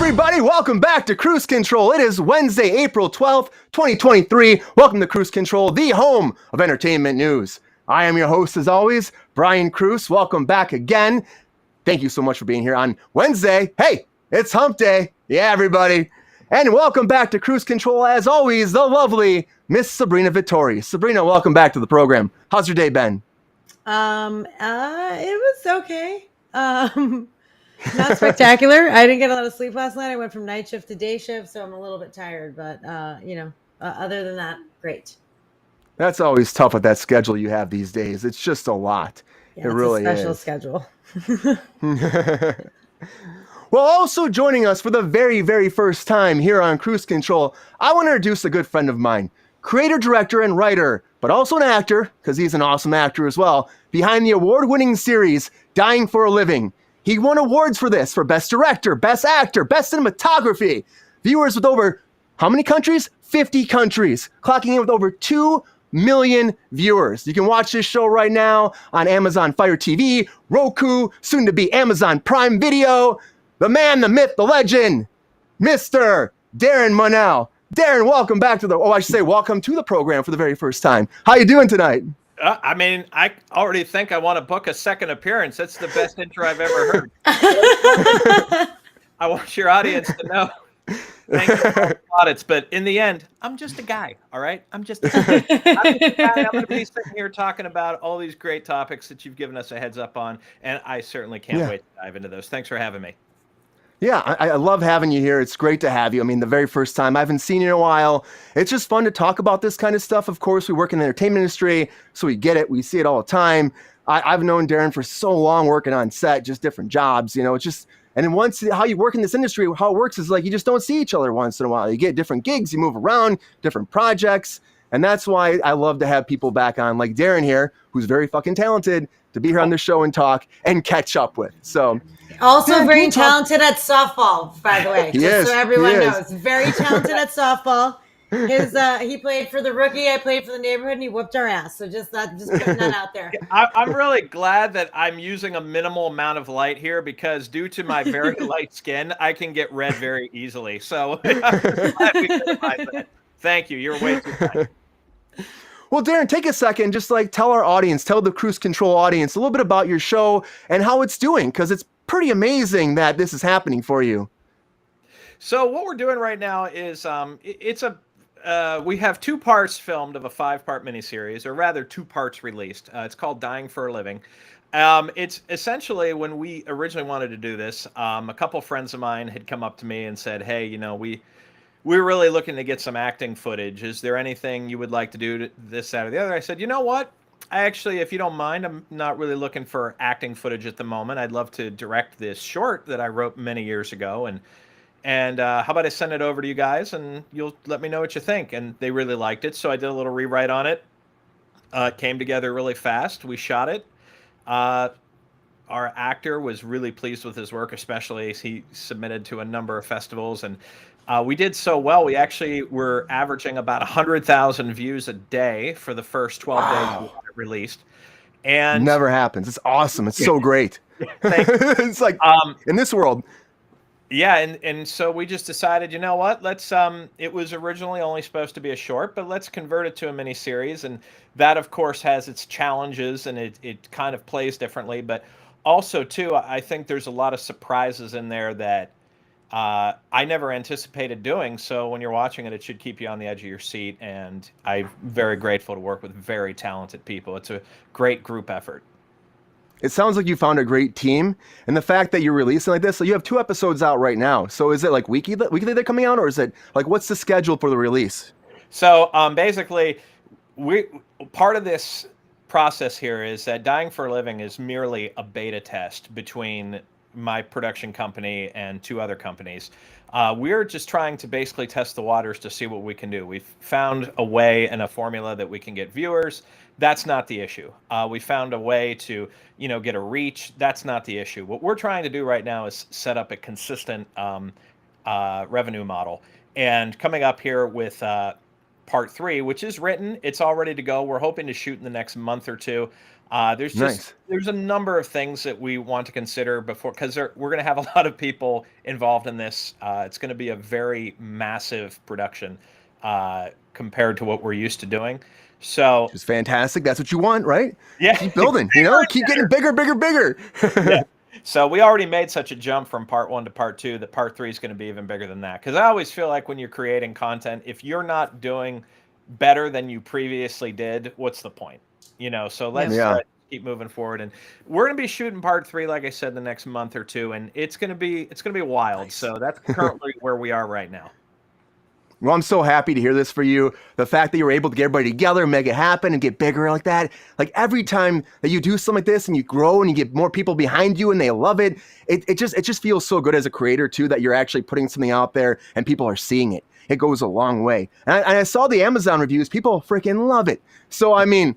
everybody, welcome back to Kruse Control. It is Wednesday, April 12th, 2023. Welcome to Kruse Control, the home of entertainment news. I am your host, as always, Brian Kruse. Welcome back again. Thank you so much for being here on Wednesday. Hey, it's hump day. Yeah, everybody. And welcome back to Kruse Control, as always, the lovely Miss Sabrina Vittori. Sabrina, welcome back to the program. How's your day been? It was okay. Not spectacular. I didn't get a lot of sleep last night. I went from night shift to day shift, so I'm a little bit tired. But other than that, great. That's always tough with that schedule you have these days. It's just a lot. Yeah, it really a special is. Schedule. Well, also joining us for the very, very first time here on Kruse Control, I want to introduce a good friend of mine, creator, director, and writer, but also an actor, because he's an awesome actor as well, behind the award-winning series Dying for a Living. He won awards for this, for Best Director, Best Actor, Best Cinematography. Viewers with over, how many countries? 50 countries, clocking in with over 2 million viewers. You can watch this show right now on Amazon Fire TV, Roku, soon to be Amazon Prime Video. The man, the myth, the legend, Mr. Darin Munnell. Darin, welcome back to welcome to the program for the very first time. How you doing tonight? I already think I want to book a second appearance. That's the best intro I've ever heard. I want your audience to know. Thank you for all the audits, but in the end, I'm just a guy, all right? I'm just a guy. I'm going to be sitting here talking about all these great topics that you've given us a heads up on, and I certainly can't wait to dive into those. Thanks for having me. Yeah, I love having you here. It's great to have you. I mean, the very first time. I haven't seen you in a while. It's just fun to talk about this kind of stuff. Of course, we work in the entertainment industry, so we get it. We see it all the time. I've known Darin for so long working on set, just different jobs. You know, it's just, and then once how you work in this industry, how it works is like you just don't see each other once in a while. You get different gigs, you move around, different projects. And that's why I love to have people back on like Darin here, who's very fucking talented, to be here on the show and talk and catch up with. So also very talented at softball, by the way, just so everyone knows. Very talented at softball. He played for the rookie, I played for the neighborhood, and he whooped our ass. So just putting that out there. I'm really glad that I'm using a minimal amount of light here because due to my very light skin, I can get red very easily. So I'm glad we minimized that. Thank you. You're way too kind. Well, Darin, take a second, just like tell our audience, tell the Kruse Control audience a little bit about your show and how it's doing, because it's pretty amazing that this is happening for you. So what we're doing right now is we have 2 parts filmed of a 5-part miniseries, or rather 2 parts released. It's called Dying for a Living. It's essentially when we originally wanted to do this, a couple friends of mine had come up to me and said, hey, you know, we're really looking to get some acting footage. Is there anything you would like to do to this, that, or the other? I said, you know what? I actually, if you don't mind, I'm not really looking for acting footage at the moment. I'd love to direct this short that I wrote many years ago. And how about I send it over to you guys and you'll let me know what you think? And they really liked it. So I did a little rewrite on it. It came together really fast. We shot it. Our actor was really pleased with his work, especially as he submitted to a number of festivals. And we did so well. We actually were averaging about 100,000 views a day for the first 12 days we had it released. And never happens. It's awesome. It's so great. It's like in this world. Yeah, and so we just decided, you know what? Let's it was originally only supposed to be a short, but let's convert it to a mini series, and that of course has its challenges and it kind of plays differently, but also too, I think there's a lot of surprises in there that I never anticipated doing. So when you're watching it, it should keep you on the edge of your seat. And I'm very grateful to work with very talented people. It's a great group effort. It sounds like you found a great team. And the fact that you're releasing like this, so you have 2 episodes out right now. So is it like weekly they're coming out, or is it like, what's the schedule for the release? So basically, part of this process here is that Dying for a Living is merely a beta test between my production company and 2 other companies. We're just trying to basically test the waters to see what we can do. We've found a way and a formula that we can get viewers. That's not the issue. We found a way to, get a reach. That's not the issue. What we're trying to do right now is set up a consistent revenue model. And coming up here with Part 3, which is written. It's all ready to go. We're hoping to shoot in the next month or two. There's a number of things that we want to consider before, because we're going to have a lot of people involved in this. It's going to be a very massive production compared to what we're used to doing. So it's fantastic. That's what you want, right? Yeah. Keep building, keep getting bigger. Yeah. So we already made such a jump from part 1 to part 2 that part 3 is going to be even bigger than that. Because I always feel like when you're creating content, if you're not doing better than you previously did, what's the point? So let's keep moving forward. And we're going to be shooting part 3, like I said, the next month or two, and it's going to be wild. Nice. So that's currently where we are right now. Well, I'm so happy to hear this for you. The fact that you were able to get everybody together, make it happen, and get bigger like that. Like every time that you do something like this and you grow and you get more people behind you and they love it, it just feels so good as a creator too, that you're actually putting something out there and people are seeing it. It goes a long way. And I saw the Amazon reviews. People freaking love it. So, I mean,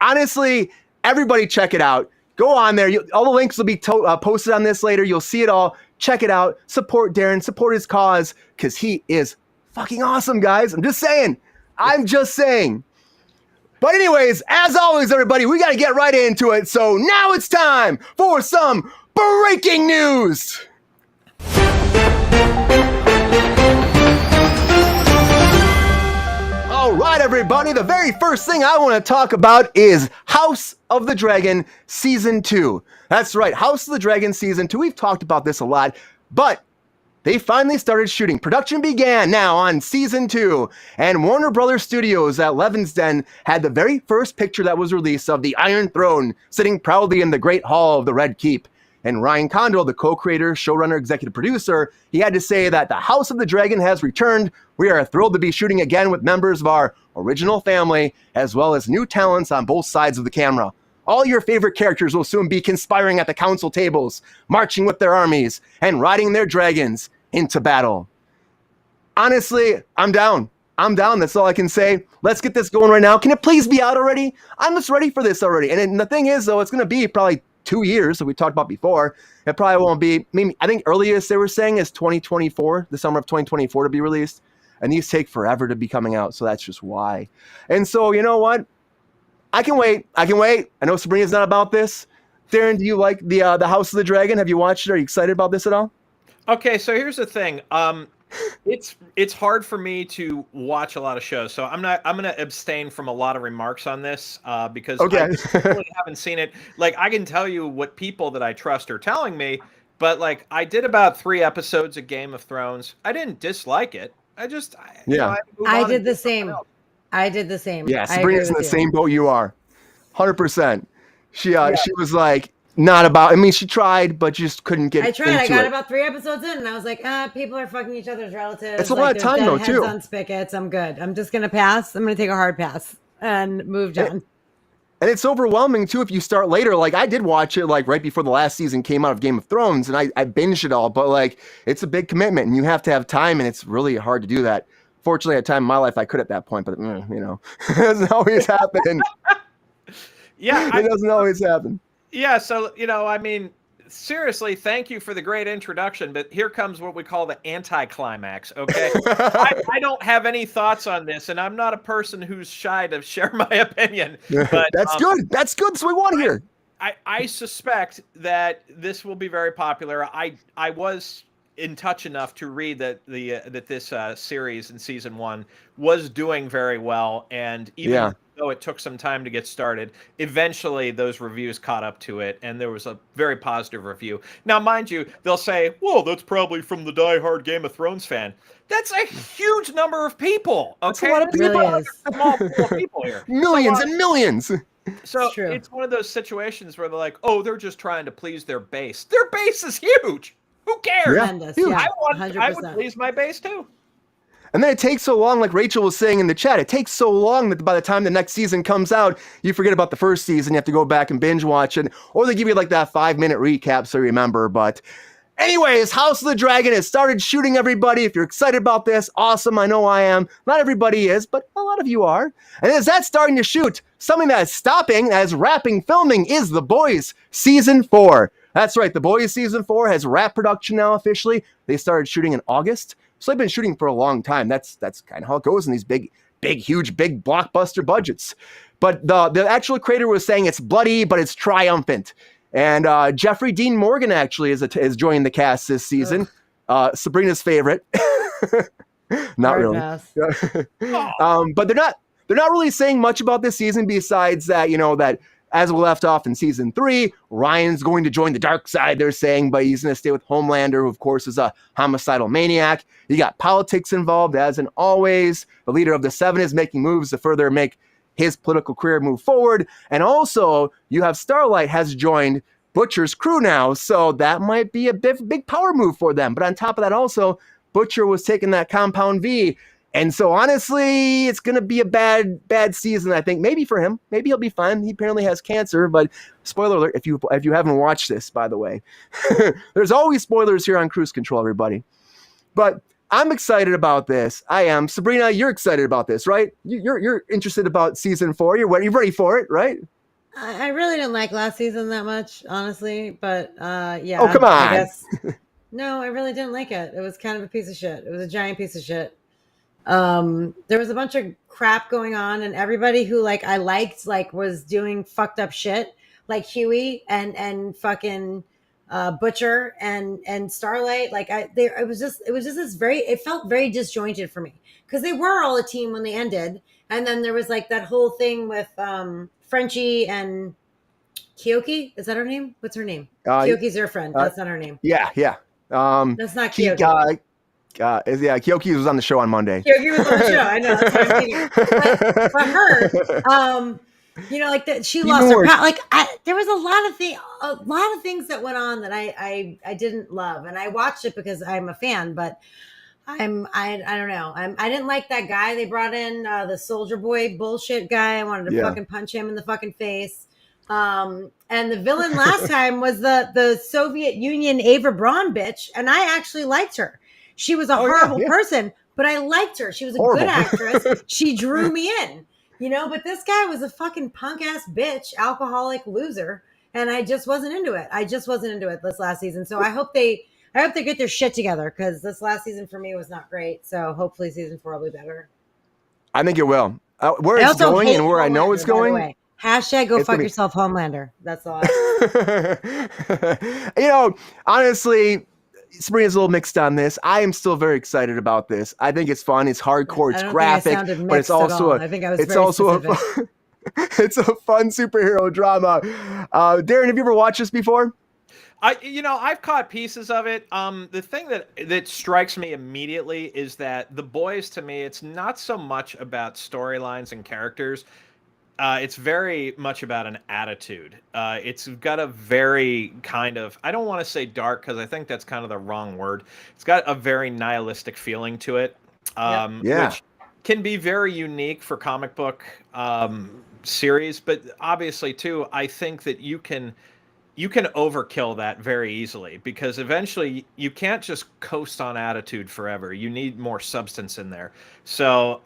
honestly, everybody check it out. Go on there. All the links will be posted on this later. You'll see it all. Check it out. Support Darin. Support his cause, because he is fucking awesome, guys. I'm just saying. But anyways, as always, everybody, we got to get right into it. So now it's time for some breaking news. All right, everybody. The very first thing I want to talk about is House of the Dragon Season 2. That's right, House of the Dragon Season 2. We've talked about this a lot, but they finally started shooting. Production began now on Season 2, and Warner Brothers Studios at Levin's Den had the very first picture that was released of the Iron Throne sitting proudly in the Great Hall of the Red Keep. And Ryan Condal, the co-creator, showrunner, executive producer, he had to say that the House of the Dragon has returned. We are thrilled to be shooting again with members of our original family, as well as new talents on both sides of the camera. All your favorite characters will soon be conspiring at the council tables, marching with their armies, and riding their dragons into battle. Honestly, I'm down. That's all I can say. Let's get this going right now. Can it please be out already? I'm just ready for this already. And the thing is, though, it's going to be probably 2 years, that we talked about before. It probably won't be, I think earliest they were saying is 2024, the summer of 2024 to be released. And these take forever to be coming out, so that's just why. And so, you know what? I can wait. I know Sabrina's not about this. Darin, do you like the House of the Dragon? Have you watched it? Are you excited about this at all? Okay, so here's the thing. It's hard for me to watch a lot of shows, so I'm going to abstain from a lot of remarks on this because I really haven't seen it. Like, I can tell you what people that I trust are telling me, but like, I did about 3 episodes of Game of Thrones. I didn't dislike it. I did the same. Yeah, Sabrina's in the same boat you are. 100%. She was like, not about, she tried, but just couldn't get into it. I got about 3 episodes in, and I was like, people are fucking each other's relatives. It's a lot of time, though, too. On spigots. I'm good. I'm just going to pass. I'm going to take a hard pass and move down. And it's overwhelming, too, if you start later. Like, I did watch it, like, right before the last season came out of Game of Thrones, and I binged it all. But, like, it's a big commitment, and you have to have time, and it's really hard to do that. Fortunately, at a time in my life, I could at that point, but, it doesn't always happen. It doesn't always happen. Yeah, so, seriously, thank you for the great introduction, but here comes what we call the anticlimax, okay? I don't have any thoughts on this, and I'm not a person who's shy to share my opinion. But That's good. That's good. So we want to hear. I suspect that this will be very popular. I was in touch enough to read that this series in season 1 was doing very well, and even though it took some time to get started, eventually those reviews caught up to it, and there was a very positive review. Now, mind you, they'll say, "Whoa, that's probably from the diehard Game of Thrones fan." That's a huge number of people. Okay, that's a lot of people. Really small pool of people here. Millions and millions. So it's one of those situations where they're like, "Oh, they're just trying to please their base." Their base is huge. Who cares? Yeah, I would please my base too. And then it takes so long, like Rachel was saying in the chat, it takes so long that by the time the next season comes out, you forget about the first season. You have to go back and binge watch it. Or they give you like that 5-minute recap so you remember. But anyways, House of the Dragon has started shooting, everybody. If you're excited about this, awesome. I know I am. Not everybody is, but a lot of you are. And as that's starting to shoot, something that's stopping as wrapping filming is The Boys Season 4. That's right. The Boys Season 4 has wrapped production now officially. They started shooting in August. So they've been shooting for a long time. That's kind of how it goes in these big huge blockbuster budgets. But the actual creator was saying it's bloody, but it's triumphant. And Jeffrey Dean Morgan actually is joining the cast this season. Sabrina's favorite. Not really. But they're not really saying much about this season besides that, that as we left off in season 3, Ryan's going to join the dark side, they're saying, but he's going to stay with Homelander, who of course is a homicidal maniac. You got politics involved, as in always. The leader of the Seven is making moves to further make his political career move forward. And also, you have Starlight has joined Butcher's crew now, so that might be a big power move for them. But on top of that also, Butcher was taking that Compound V. And so honestly, it's going to be a bad season, I think. Maybe for him. Maybe he'll be fine. He apparently has cancer, but spoiler alert, if you haven't watched this, by the way. There's always spoilers here on Kruse Control, everybody. But I'm excited about this. I am. Sabrina, you're excited about this, right? You're interested about season 4. You're ready for it, right? I really didn't like last season that much, honestly. But yeah. Oh, come on. I guess. No, I really didn't like it. It was kind of a piece of shit. It was a giant piece of shit. There was a bunch of crap going on, and everybody who I liked was doing fucked up shit, like Huey and fucking Butcher and Starlight. It was just this it felt very disjointed for me, because they were all a team when they ended, and then there was that whole thing with Frenchie and Kyoki. Is that her name? What's her name? Kyoki's her friend. That's not her name. Yeah. That's not Kyoki. Kyoki was on the show on Monday. Kyoki was on the show. I know. That's what I'm thinking. But for her, she lost her power. There was a lot of things that went on that I didn't love, and I watched it because I'm a fan. But I don't know. I didn't like that guy they brought in, the Soldier Boy bullshit guy. I wanted to fucking punch him in the fucking face. And the villain last time was the Soviet Union Ava Braun bitch, and I actually liked her. She was a horrible person, but I liked her. She was a good actress. She drew me in, but this guy was a fucking punk ass bitch, alcoholic loser. And I just wasn't into it. This last season. So I hope they get their shit together, because this last season for me was not great. So hopefully season 4 will be better. I think it will. Where it's going and where I know it's going. Hashtag go fuck yourself, Homelander. That's all. Honestly, Sabrina's a little mixed on this. I am still very excited about this. I think it's fun. It's hardcore. It's graphic, but it's also it's a fun superhero drama. Darin, have you ever watched this before? I've caught pieces of it. The thing that strikes me immediately is that The Boys, to me, it's not so much about storylines and characters. It's very much about an attitude. It's got a very kind of, I don't want to say dark, because I think that's kind of the wrong word. It's got a very nihilistic feeling to it, which can be very unique for comic book series. But obviously, too, I think that you can overkill that very easily, because eventually you can't just coast on attitude forever. You need more substance in there. So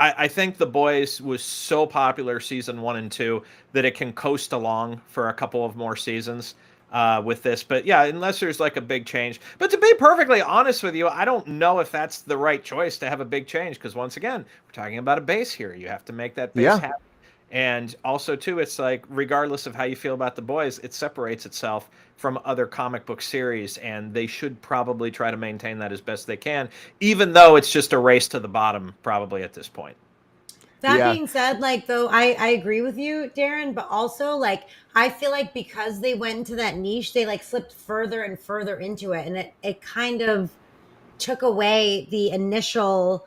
I think The Boys was so popular season 1 and 2 that it can coast along for a couple of more seasons with this. But yeah, unless there's a big change. But to be perfectly honest with you, I don't know if that's the right choice to have a big change, because once again, we're talking about a base here. You have to make that base happen. And also, too, it's regardless of how you feel about The Boys, it separates itself from other comic book series, and they should probably try to maintain that as best they can, even though it's just a race to the bottom probably at this point. That being said, though, I agree with you, Darin, but also, I feel because they went into that niche, they, slipped further and further into it, and it kind of took away the initial,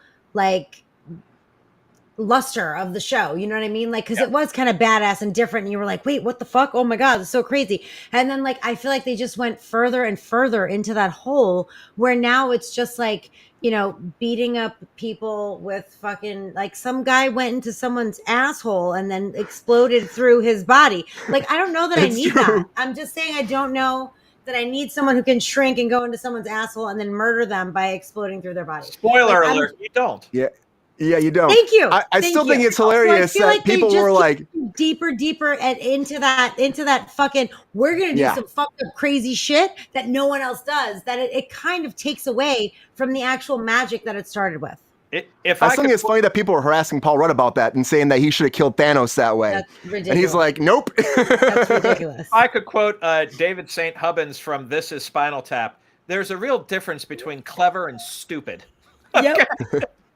luster of the show, you know what I mean? Because it was kind of badass and different, and you were like, wait, what the fuck? Oh my god, it's so crazy. And then I feel they just went further and further into that hole, where now it's just beating up people with fucking, some guy went into someone's asshole and then exploded through his body. I don't know that I need that. I'm just saying, I don't know that I need someone who can shrink and go into someone's asshole and then murder them by exploding through their body. Spoiler alert, you don't. Yeah, you don't. Thank you. I still think it's hilarious that people were deeper and into that fucking, we're going to do some fucked up crazy shit that no one else does, that it kind of takes away from the actual magic that it started with. If I I still could, think it's funny that people were harassing Paul Rudd about that and saying that he should have killed Thanos that way. That's ridiculous. And he's like, nope. That's ridiculous. if I could quote David St. Hubbins from This Is Spinal Tap, there's a real difference between clever and stupid. Yep.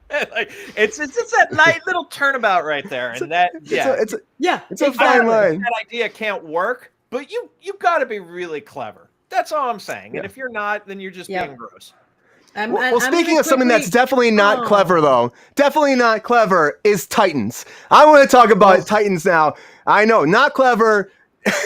Like, it's that light little turnabout right there, and It's a exactly. fine line. that idea can't work, but you got to be really clever. That's all I'm saying. And if you're not, then you're just being gross. Well, speaking of something that's definitely not clever, though, definitely not clever, is Titans. I want to talk about Titans now. I know, not clever,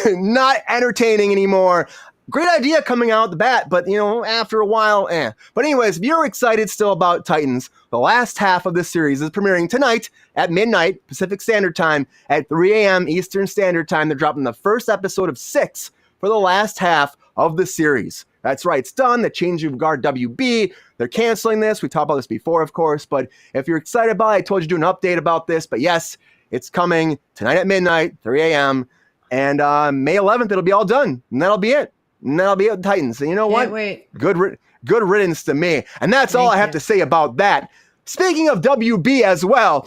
not entertaining anymore. Great idea coming out the bat, but, after a while, But anyways, if you're excited still about Titans, the last half of this series is premiering tonight at midnight Pacific Standard Time at 3 a.m. Eastern Standard Time. They're dropping the first episode of 6 for the last half of the series. That's right, it's done. The change of guard WB. They're canceling this. We talked about this before, of course, but if you're excited about it, I told you to do an update about this. But yes, it's coming tonight at midnight, 3 a.m. And May 11th, it'll be all done. And that'll be it. And that'll be it with Titans. And you know what? Wait. Good riddance to me. And that's all I have to say about that. Speaking of WB as well,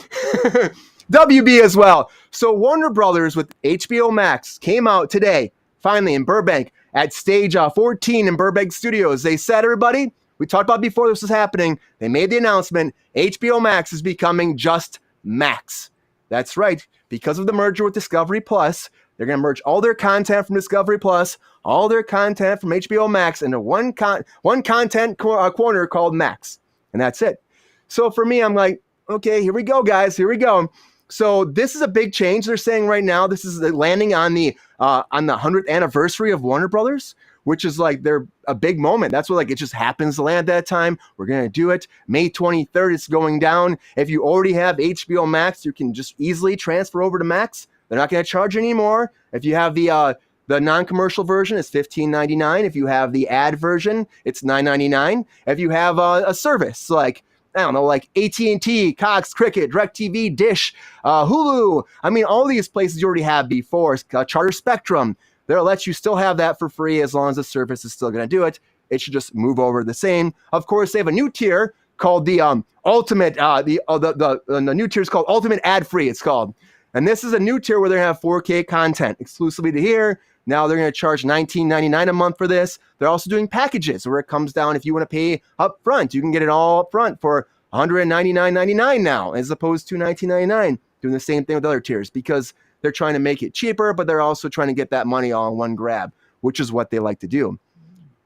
WB as well. So Warner Brothers with HBO Max came out today, finally in Burbank, at stage 14 in Burbank Studios. They said, everybody, we talked about before this was happening, they made the announcement, HBO Max is becoming just Max. That's right. Because of the merger with Discovery Plus, they're going to merge all their content from Discovery Plus, all their content from HBO Max into one content corner called Max. And that's it. So for me, I'm like, okay, here we go, guys. Here we go. So this is a big change. They're saying right now this is landing on the 100th anniversary of Warner Brothers, which is like a big moment. That's what it just happens to land that time. We're going to do it. May 23rd, it's going down. If you already have HBO Max, you can just easily transfer over to Max. They're not going to charge you anymore. If you have the non-commercial version, it's $15.99. If you have the ad version, it's $9.99. If you have a service like AT&T, Cox, Cricket, DirecTV, Dish, Hulu. I mean, all these places you already have before. Charter Spectrum. They'll let you still have that for free as long as the service is still going to do it. It should just move over the same. Of course, they have a new tier called the Ultimate. The new tier is called Ultimate Ad Free. It's called. And this is a new tier where they have 4K content exclusively to here. Now they're going to charge $19.99 a month for this. They're also doing packages where it comes down. If you want to pay up front, you can get it all up front for $199.99 now, as opposed to $19.99. Doing the same thing with other tiers because they're trying to make it cheaper, but they're also trying to get that money all in one grab, which is what they like to do.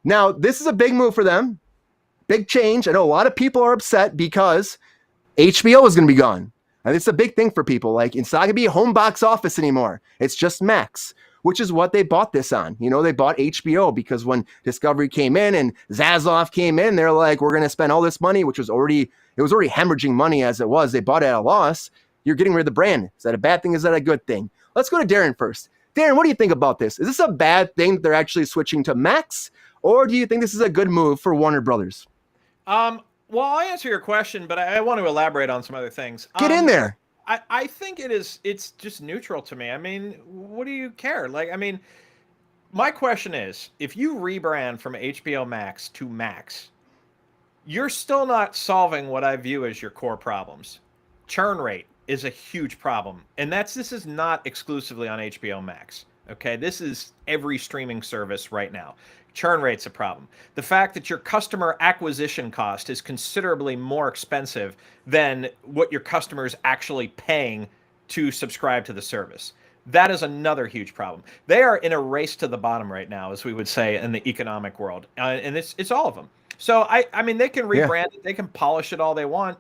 Now, this is a big move for them. Big change. I know a lot of people are upset because HBO is going to be gone. And it's a big thing for people. It's not going to be a home box office anymore. It's just Max, which is what they bought this on. They bought HBO because when Discovery came in and Zaslav came in, they're like, we're going to spend all this money, which was already hemorrhaging money as it was. They bought it at a loss. You're getting rid of the brand. Is that a bad thing? Is that a good thing? Let's go to Darin first. Darin, what do you think about this? Is this a bad thing that they're actually switching to Max? Or do you think this is a good move for Warner Brothers? Well, I'll answer your question, but I want to elaborate on some other things. Get in there. I think it's just neutral to me. I mean, what do you care? My question is, if you rebrand from HBO Max to Max, you're still not solving what I view as your core problems. Churn rate is a huge problem. And this is not exclusively on HBO Max. Okay, this is every streaming service right now. Churn rate's a problem. The fact that your customer acquisition cost is considerably more expensive than what your customer's actually paying to subscribe to the service. That is another huge problem. They are in a race to the bottom right now, as we would say in the economic world. And it's all of them. So, I mean, they can rebrand it. They can polish it all they want.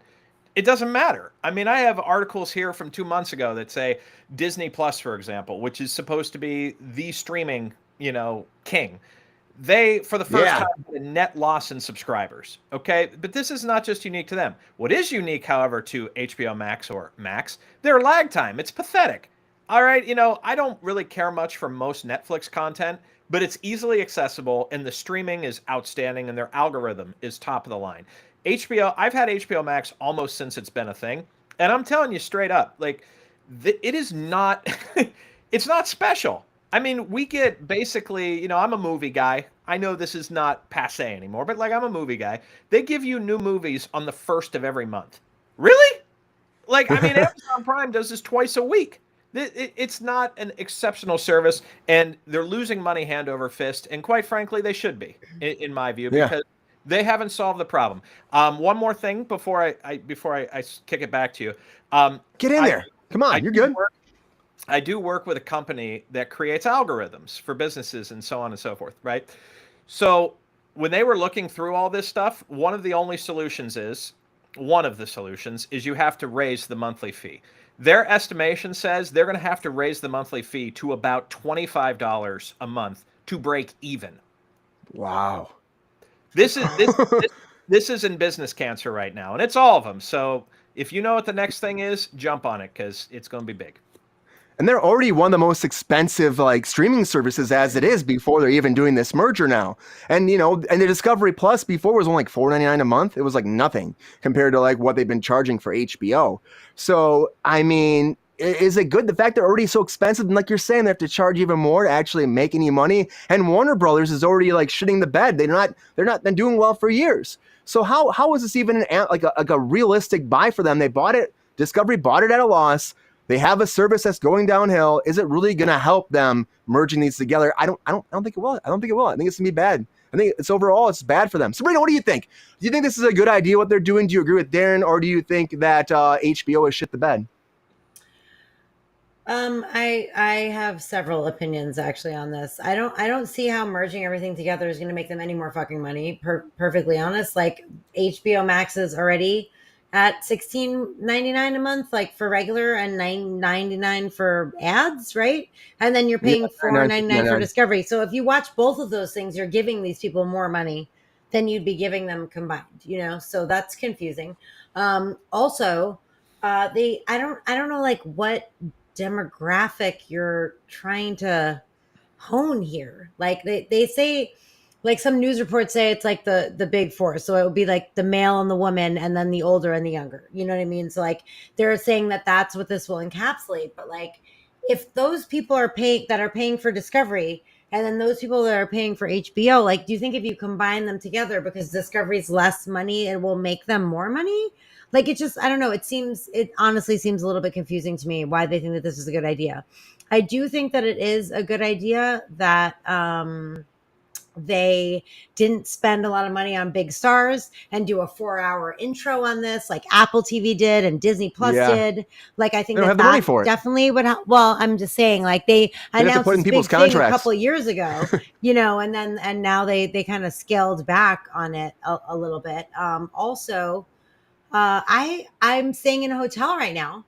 It doesn't matter. I mean, I have articles here from 2 months ago that say Disney Plus, for example, which is supposed to be the streaming, king. They, for the first time, had a net loss in subscribers. Okay, but this is not just unique to them. What is unique, however, to HBO Max or Max, their lag time. It's pathetic. All right, I don't really care much for most Netflix content, but it's easily accessible, and the streaming is outstanding, and their algorithm is top of the line. I've had HBO Max almost since it's been a thing, and I'm telling you straight up, it is not, it's not special. I mean, we get basically, I'm a movie guy. I know this is not passe anymore, but I'm a movie guy. They give you new movies on the 1st of every month. Really? Like, I mean, Amazon Prime does this twice a week. It's not an exceptional service, and they're losing money hand over fist. And quite frankly, they should be, in my view, because they haven't solved the problem. One more thing before I kick it back to you. Get in there. Come on, you're good. I do work with a company that creates algorithms for businesses and so on and so forth, right? So when they were looking through all this stuff, one of the solutions is you have to raise the monthly fee. Their estimation says they're going to have to raise the monthly fee to about $25 a month to break even. Wow. This is in business cancer right now, and it's all of them. So if you know what the next thing is, jump on it, because it's going to be big. And they're already one of the most expensive like streaming services as it is before they're even doing this merger now. And and the Discovery Plus before was only like $4.99 a month. It was like nothing compared to like what they've been charging for HBO. So I mean, is it good the fact they're already so expensive? And like you're saying, they have to charge even more to actually make any money. And Warner Brothers is already like shitting the bed. They're not been doing well for years. So how is this even like a realistic buy for them? They bought it. Discovery bought it at a loss. They have a service that's going downhill. Is it really going to help them merging these together? I don't think it will. I don't think it will. I think it's going to be bad. I think it's bad for them. Sabrina, what do you think? Do you think this is a good idea, what they're doing? Do you agree with Darin, or do you think that HBO has shit the bed? I have several opinions actually on this. I don't see how merging everything together is going to make them any more fucking money. Perfectly honest, like HBO Max is already at $16.99 a month, like for regular, and $9.99 for ads, right? And then you're paying $4.99 for Discovery. So if you watch both of those things, you're giving these people more money than you'd be giving them combined. So that's confusing. Also, I don't know like what demographic you're trying to hone here. Like they say, like some news reports say it's like the big four. So it would be like the male and the woman, and then the older and the younger. You know what I mean? So like they're saying that that's what this will encapsulate. But like if those people are paying for Discovery, and then those people that are paying for HBO, like do you think if you combine them together, because Discovery's less money, it will make them more money? Like it just, I don't know. It honestly seems a little bit confusing to me why they think that this is a good idea. I do think that it is a good idea that they didn't spend a lot of money on big stars and do a 4-hour intro on this, like Apple TV did and Disney Plus did. Like I think that definitely would help. Well, I'm just saying, like they announced this big thing a couple of years ago, and now they kind of scaled back on it a little bit. Also, I'm staying in a hotel right now,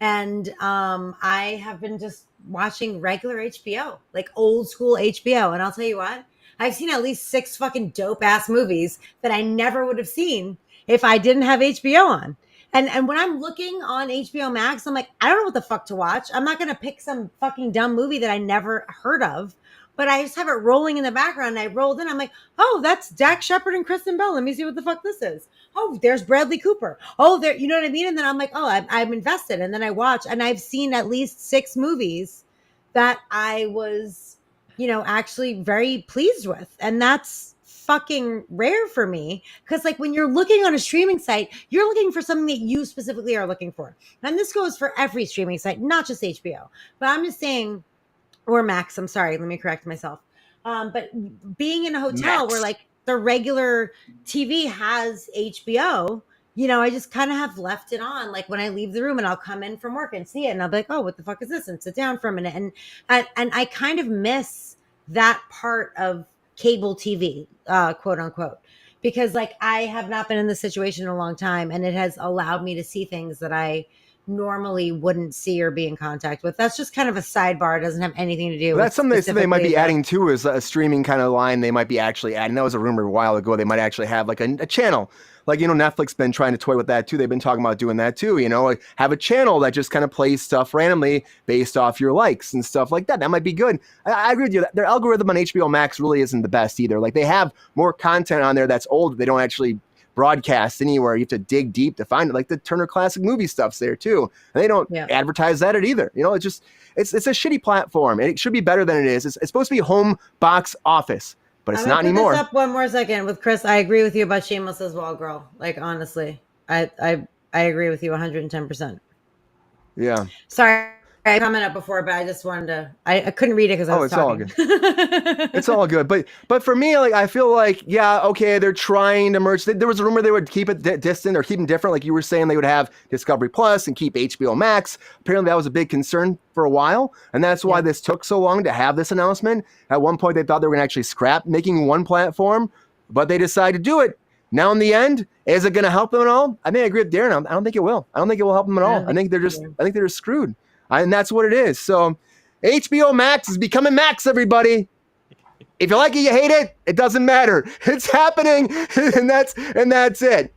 and I have been just watching regular HBO, like old school HBO, and I'll tell you what. I've seen at least 6 fucking dope ass movies that I never would have seen if I didn't have HBO on. And when I'm looking on HBO Max, I'm like, I don't know what the fuck to watch. I'm not going to pick some fucking dumb movie that I never heard of, but I just have it rolling in the background. And I rolled in. I'm like, oh, that's Dax Shepard and Kristen Bell. Let me see what the fuck this is. Oh, there's Bradley Cooper. Oh, there, you know what I mean? And then I'm like, oh, I'm invested. And then I watch, and I've seen at least 6 movies that I was actually very pleased with. And that's fucking rare for me. Because like when you're looking on a streaming site, you're looking for something that you specifically are looking for. And this goes for every streaming site, not just HBO. But I'm just saying, or Max, I'm sorry, let me correct myself. But being in a hotel Max, where like the regular TV has HBO, I just kind of have left it on. Like when I leave the room and I'll come in from work and see it, and I'll be like, oh, what the fuck is this? And sit down for a minute. And I kind of miss that part of cable TV, quote unquote, because like I have not been in this situation in a long time, and it has allowed me to see things that I normally wouldn't see or be in contact with. That's just kind of a sidebar. It doesn't have anything to do with that's something they might be adding too, is a streaming kind of line. They might be actually adding. That was a rumor a while ago. They might actually have like a channel. Like, Netflix been trying to toy with that too. They've been talking about doing that too, like have a channel that just kind of plays stuff randomly based off your likes and stuff like that. That might be good. I agree with you. Their algorithm on HBO Max really isn't the best either. Like they have more content on there that's old. They don't actually broadcast anywhere. You have to dig deep to find it. Like the Turner Classic Movie stuff's there too. And they don't advertise that either. It's a shitty platform. And it should be better than it is. It's supposed to be home box office. But it's not anymore. This up one more second with Chris. I agree with you about Shameless as well, girl. Like honestly, I I agree with you 110%. Yeah. Sorry, I commented before, but I just wanted to. I couldn't read it because I was talking. All good. It's all good. But for me, like, I feel like, yeah, okay, they're trying to merge. There was a rumor they would keep it distant or keep them different. Like you were saying, they would have Discovery Plus and keep HBO Max. Apparently, that was a big concern for a while, and that's why this took so long to have this announcement. At one point, they thought they were going to actually scrap making one platform, but they decided to do it. Now, in the end, is it going to help them at all? I think I agree with Darin. I don't think it will. I don't think it will help them at all. I think they're just screwed. And that's what it is. So HBO Max is becoming Max, everybody. If you like it, you hate it, it doesn't matter. It's happening, and that's it.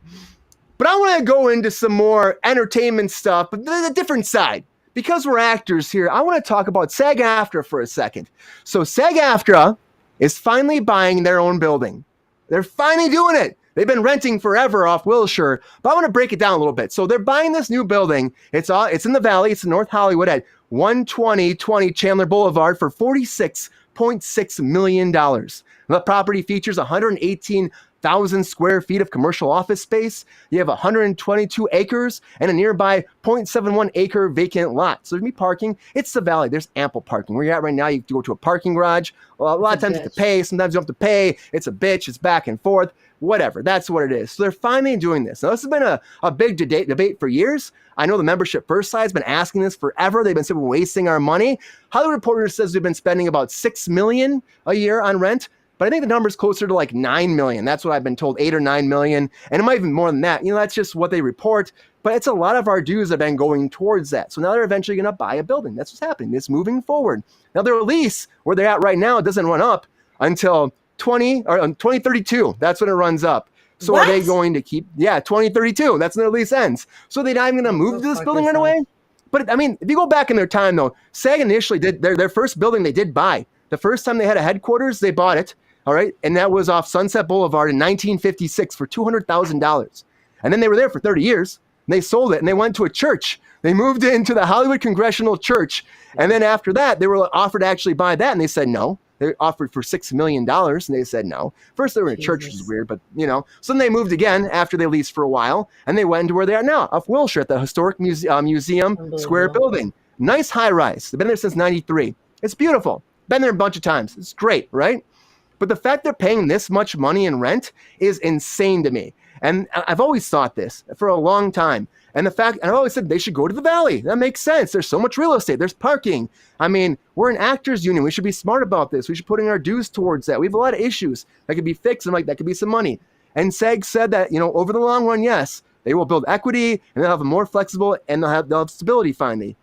But I want to go into some more entertainment stuff, but there's a different side. Because we're actors here, I want to talk about SAG-AFTRA for a second. So SAG-AFTRA is finally buying their own building. They're finally doing it. They've been renting forever off Wilshire, but I want to break it down a little bit. So they're buying this new building. It's in the Valley. It's in North Hollywood at 120 Chandler Boulevard for $46.6 million. The property features 118,000 square feet of commercial office space. You have 122 acres and a nearby 0.71 acre vacant lot. So there's me parking. It's the Valley. There's ample parking. Where you're at right now, you have to go to a parking garage. Well, a lot of times you have to pay. Sometimes you don't have to pay. It's a bitch. It's back and forth. Whatever. That's what it is. So they're finally doing this. Now, this has been a big debate for years. I know the Membership First side has been asking this forever. They've been wasting our money. Hollywood Reporter says we've been spending about $6 million a year on rent. But I think the number's closer to like 9 million. That's what I've been told, 8 or 9 million. And it might even more than that. You know, that's just what they report. But it's a lot of our dues have been going towards that. So now they're eventually going to buy a building. That's what's happening. It's moving forward. Now their lease, where they're at right now, doesn't run up until 2032. That's when it runs up. So what? Are they going to keep? Yeah, 2032. That's when their lease ends. So they're not even going to move to this building right away. But I mean, if you go back in their time though, SAG initially did their first building they did buy. The first time they had a headquarters, they bought it. All right. And that was off Sunset Boulevard in 1956 for $200,000. And then they were there for 30 years. And they sold it and they went to a church. They moved into the Hollywood Congressional Church. And then after that, they were offered to actually buy that. And they said no. They offered for $6 million. And they said no. First, they were in a church, which is weird. But, you know, so then they moved again after they leased for a while. And they went to where they are now, off Wilshire at the Historic Museum Square building. Nice high rise. They've been there since 93. It's beautiful. Been there a bunch of times. It's great, right? But the fact they're paying this much money in rent is insane to me. And I've always thought this for a long time. And I've always said they should go to the Valley. That makes sense. There's so much real estate. There's parking. I mean, we're an actors union. We should be smart about this. We should put in our dues towards that. We have a lot of issues that could be fixed. And like, that could be some money. And SAG said that, you know, over the long run, yes, they will build equity and they'll have a more flexible and they'll have stability finally.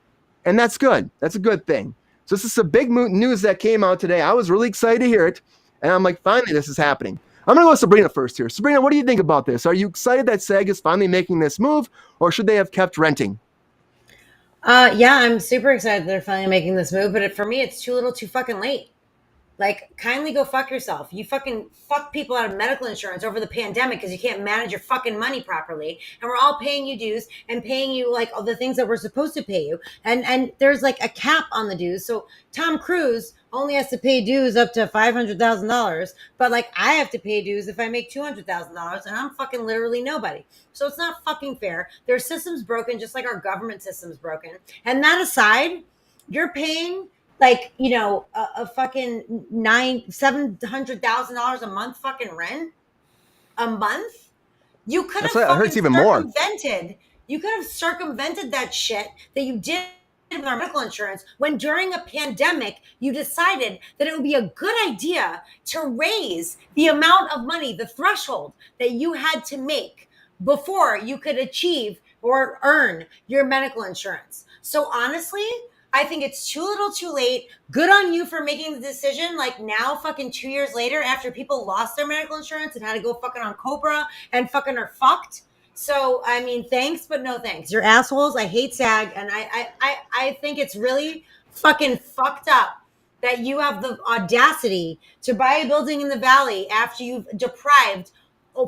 And that's good. That's a good thing. So this is some big news that came out today. I was really excited to hear it. And I'm like, finally, this is happening. I'm going to go with Sabrina first here. Sabrina, what do you think about this? Are you excited that SAG is finally making this move, or should they have kept renting? Yeah, I'm super excited they're finally making this move, but for me, it's too little too fucking late. Like, kindly go fuck yourself. You fucking fuck people out of medical insurance over the pandemic because you can't manage your fucking money properly. And we're all paying you dues and paying you like all the things that we're supposed to pay you. And there's like a cap on the dues. So Tom Cruise only has to pay dues up to $500,000. But like I have to pay dues if I make $200,000 and I'm fucking literally nobody. So it's not fucking fair. Their system's broken just like our government system's broken. And that aside, you're paying like, you know, a fucking $700,000 a month fucking rent a month. You could have fucking even more. You could have circumvented that shit that you did with our medical insurance when during a pandemic you decided that it would be a good idea to raise the amount of money, the threshold that you had to make before you could achieve or earn your medical insurance. So honestly, I think it's too little too late. Good on you for making the decision. Like now fucking 2 years later after people lost their medical insurance and had to go fucking on Cobra and fucking are fucked. So, I mean, thanks, but no thanks. You're assholes. I hate SAG. And I think it's really fucking fucked up that you have the audacity to buy a building in the Valley after you've deprived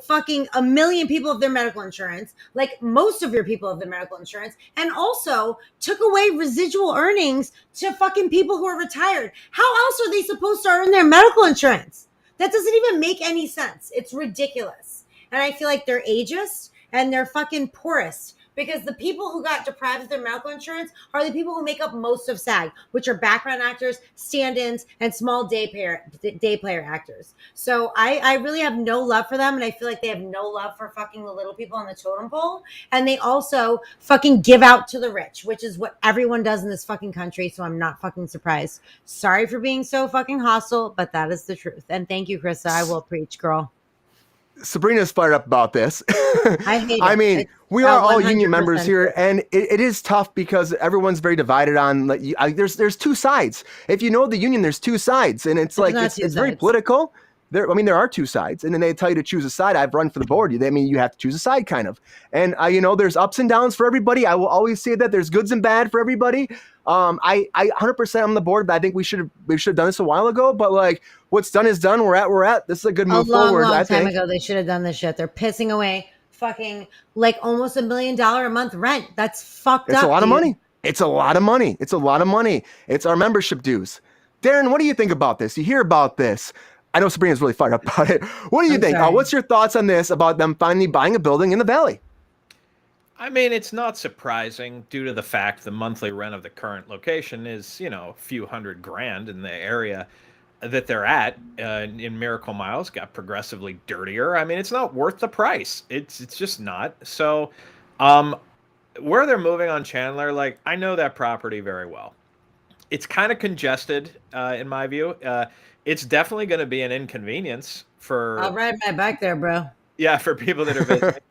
fucking 1 million people of their medical insurance, like most of your people of their medical insurance, and also took away residual earnings to fucking people who are retired. How else are they supposed to earn their medical insurance? That doesn't even make any sense. It's ridiculous. And I feel like they're ageist and they're fucking poorest because the people who got deprived of their medical insurance are the people who make up most of SAG, which are background actors, stand-ins, and small day player actors. So I really have no love for them, and I feel like they have no love for fucking the little people on the totem pole. And they also fucking give out to the rich, which is what everyone does in this fucking country. So I'm not fucking surprised. Sorry for being so fucking hostile, but that is the truth. And thank you, Krista. I will preach, girl. Sabrina's fired up about this. I hate it. I mean, we are all union members here, true. and it is tough because everyone's very divided on. Like, there's two sides. If you know the union, there's two sides, and it's like it's very political. There are two sides, and then they tell you to choose a side. I've run for the board. I mean, you have to choose a side, kind of. And there's ups and downs for everybody. I will always say that there's goods and bad for everybody. I 100% on the board, but I think we should have done this a while ago. But like, what's done is done. We're at. This is a good move forward. A long time ago, they should have done this shit. They're pissing away fucking like almost $1 million a month rent. That's fucked up. It's a lot of money. It's a lot of money. It's a lot of money. It's our membership dues. Darin, what do you think about this? You hear about this? I know Sabrina's really fired up about it. What do you think? What's your thoughts on this about them finally buying a building in the Valley? I mean, it's not surprising due to the fact the monthly rent of the current location is, a few $100,000 in the area that they're at in Miracle Miles. Got progressively dirtier. I mean, it's not worth the price. It's just not. So where they're moving on Chandler, like, I know that property very well. It's kind of congested in my view. It's definitely going to be an inconvenience for... I'll ride my bike there, bro. Yeah, for people that are visiting.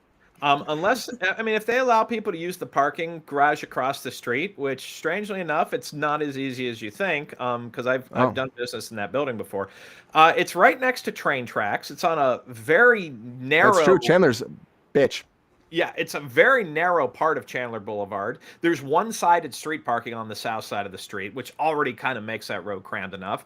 If they allow people to use the parking garage across the street, which strangely enough, it's not as easy as you think, because I've done business in that building before. It's right next to train tracks. It's on a very narrow... That's true. Chandler's a bitch. Yeah, it's a very narrow part of Chandler Boulevard. There's one-sided street parking on the south side of the street, which already kind of makes that road crammed enough.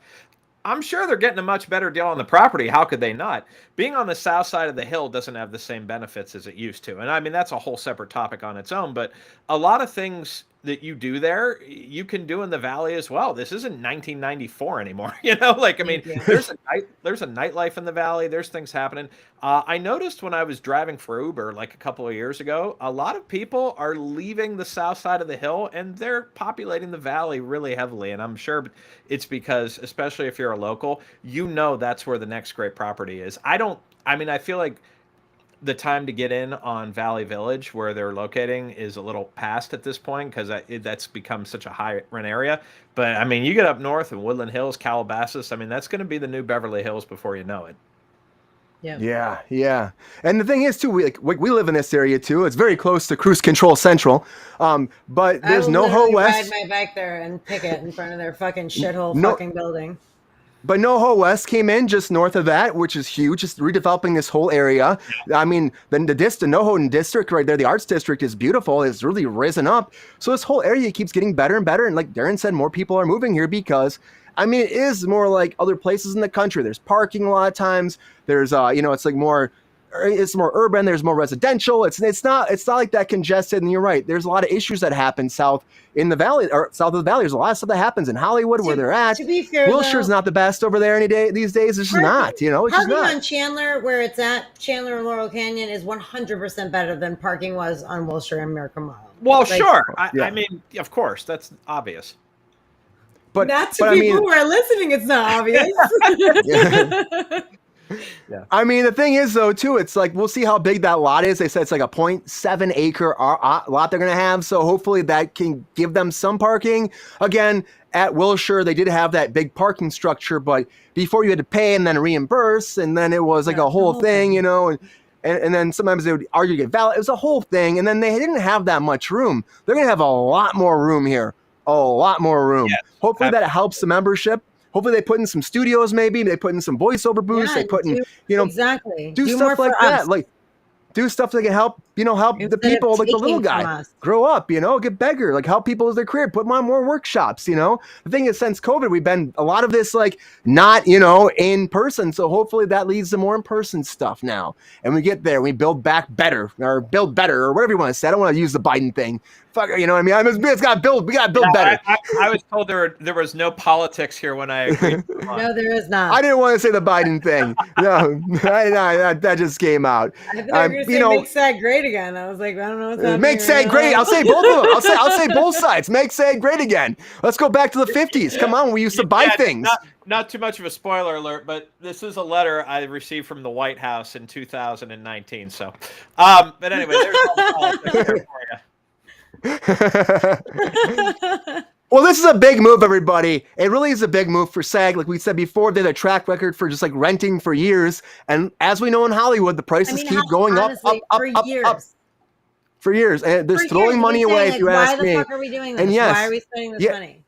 I'm sure they're getting a much better deal on the property. How could they not? Being on the south side of the hill doesn't have the same benefits as it used to. And I mean, that's a whole separate topic on its own. But a lot of things that you do there, you can do in the Valley as well. This isn't 1994 anymore. There's a nightlife in the Valley. There's things happening. I noticed when I was driving for Uber like a couple of years ago, a lot of people are leaving the south side of the hill and they're populating the Valley really heavily. And I'm sure it's because, especially if you're a local, that's where the next great property is. I feel like the time to get in on Valley Village, where they're locating, is a little past at this point because that's become such a high rent area. But I mean, you get up north in Woodland Hills, Calabasas. I mean, that's going to be the new Beverly Hills before you know it. Yeah. And the thing is, too, we live in this area too. It's very close to Kruse Control Central. But there's NoHo West. Ride my bike there and pick it in front of their fucking shithole fucking building. But NoHo West came in just north of that, which is huge, just redeveloping this whole area. I mean, then the NoHo district right there, the arts district is beautiful. It's really risen up. So this whole area keeps getting better and better. And like Darin said, more people are moving here because, it is more like other places in the country. There's parking a lot of times. There's, it's like more... It's more urban. There's more residential. It's not like that congested. And you're right. There's a lot of issues that happen south in the Valley or south of the Valley. There's a lot of stuff that happens in Hollywood where they're at. To be fair, Wilshire's not the best over there these days. It's just not. It's just not. Parking on Chandler, where it's at, Chandler and Laurel Canyon, is 100% better than parking was on Wilshire and Miracle Mile. Well, sure. I mean, of course, that's obvious. But not to people who are listening, it's not obvious. Yeah. I mean, the thing is, though, too, it's like we'll see how big that lot is. They said it's like a 0.7 acre lot they're going to have. So hopefully that can give them some parking. Again, at Wilshire, they did have that big parking structure, but before you had to pay and then reimburse, and then it was like a whole thing, and then sometimes they would argue get valid. It was a whole thing, and then they didn't have that much room. They're going to have a lot more room here. A lot more room. Yes, hopefully that helps the membership. Hopefully they put in some studios, maybe they put in some voiceover booths. They put in, exactly. do stuff like that. Like do stuff that can help, help the people, like the little guy, grow up, get bigger, like help people with their career, put them on more workshops, The thing is, since COVID, we've been a lot of this, like not, in person. So hopefully that leads to more in-person stuff now. And we get there, we build back better or build better or whatever you want to say. I don't want to use the Biden thing. Fuck, you know what I mean? We got to build better. I was told there was no politics here when I agreed. No, there is not. I didn't want to say the Biden thing. No, that just came out. I thought you were going to say make SAG great again. I was like, I don't know what's happening. Make SAG great. I'll say both of them. I'll say both sides. Make SAG great again. Let's go back to the 50s. Come on, we used to buy things. Not too much of a spoiler alert, but this is a letter I received from the White House in 2019. So, but anyway, there's all the politics there for you. Well, this is a big move, everybody. It really is a big move for SAG. Like we said before, they had a track record for just like renting for years. And as we know in Hollywood, the prices keep going honestly, up. For years. And they're throwing money away, if you ask me. Why the fuck are we doing this? And yes, why are we spending this money?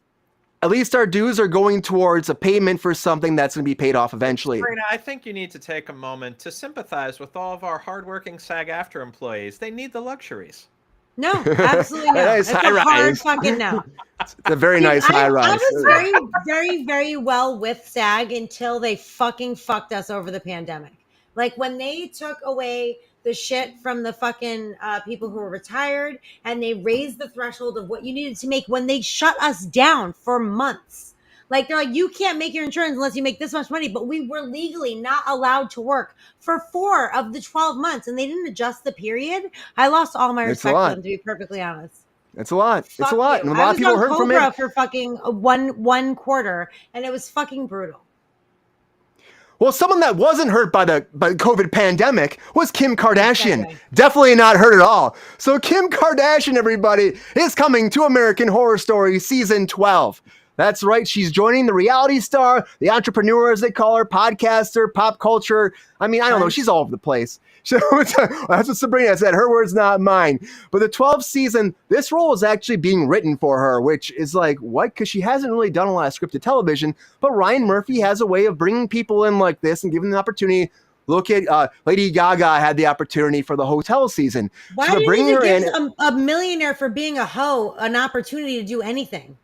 At least our dues are going towards a payment for something that's going to be paid off eventually. Sabrina, I think you need to take a moment to sympathize with all of our hardworking SAG-AFTRA employees. They need the luxuries. No, absolutely no. Nice It's a hard fucking no. It's a very nice high rise. I was very, very, very well with SAG until they fucking fucked us over the pandemic. Like when they took away the shit from the fucking people who were retired and they raised the threshold of what you needed to make when they shut us down for months. Like they're like, you can't make your insurance unless you make this much money. But we were legally not allowed to work for 4 of the 12 months and they didn't adjust the period. I lost all my respect for them, to be perfectly honest. It's a lot. Fuck it's a lot. You. And a lot of people hurt from it. For fucking one quarter and it was fucking brutal. Well, someone that wasn't hurt by the COVID pandemic was Kim Kardashian. Definitely not hurt at all. So Kim Kardashian, everybody, is coming to American Horror Story Season 12. That's right. She's joining the reality star, the entrepreneur, as they call her, podcaster, pop culture. I mean, I don't know. She's all over the place. So that's what Sabrina said. Her words, not mine. But the 12th season, this role is actually being written for her, which is like, what? Because she hasn't really done a lot of scripted television. But Ryan Murphy has a way of bringing people in like this and giving them an opportunity. Look at Lady Gaga had the opportunity for the hotel season. Why so did you give a millionaire for being a hoe an opportunity to do anything?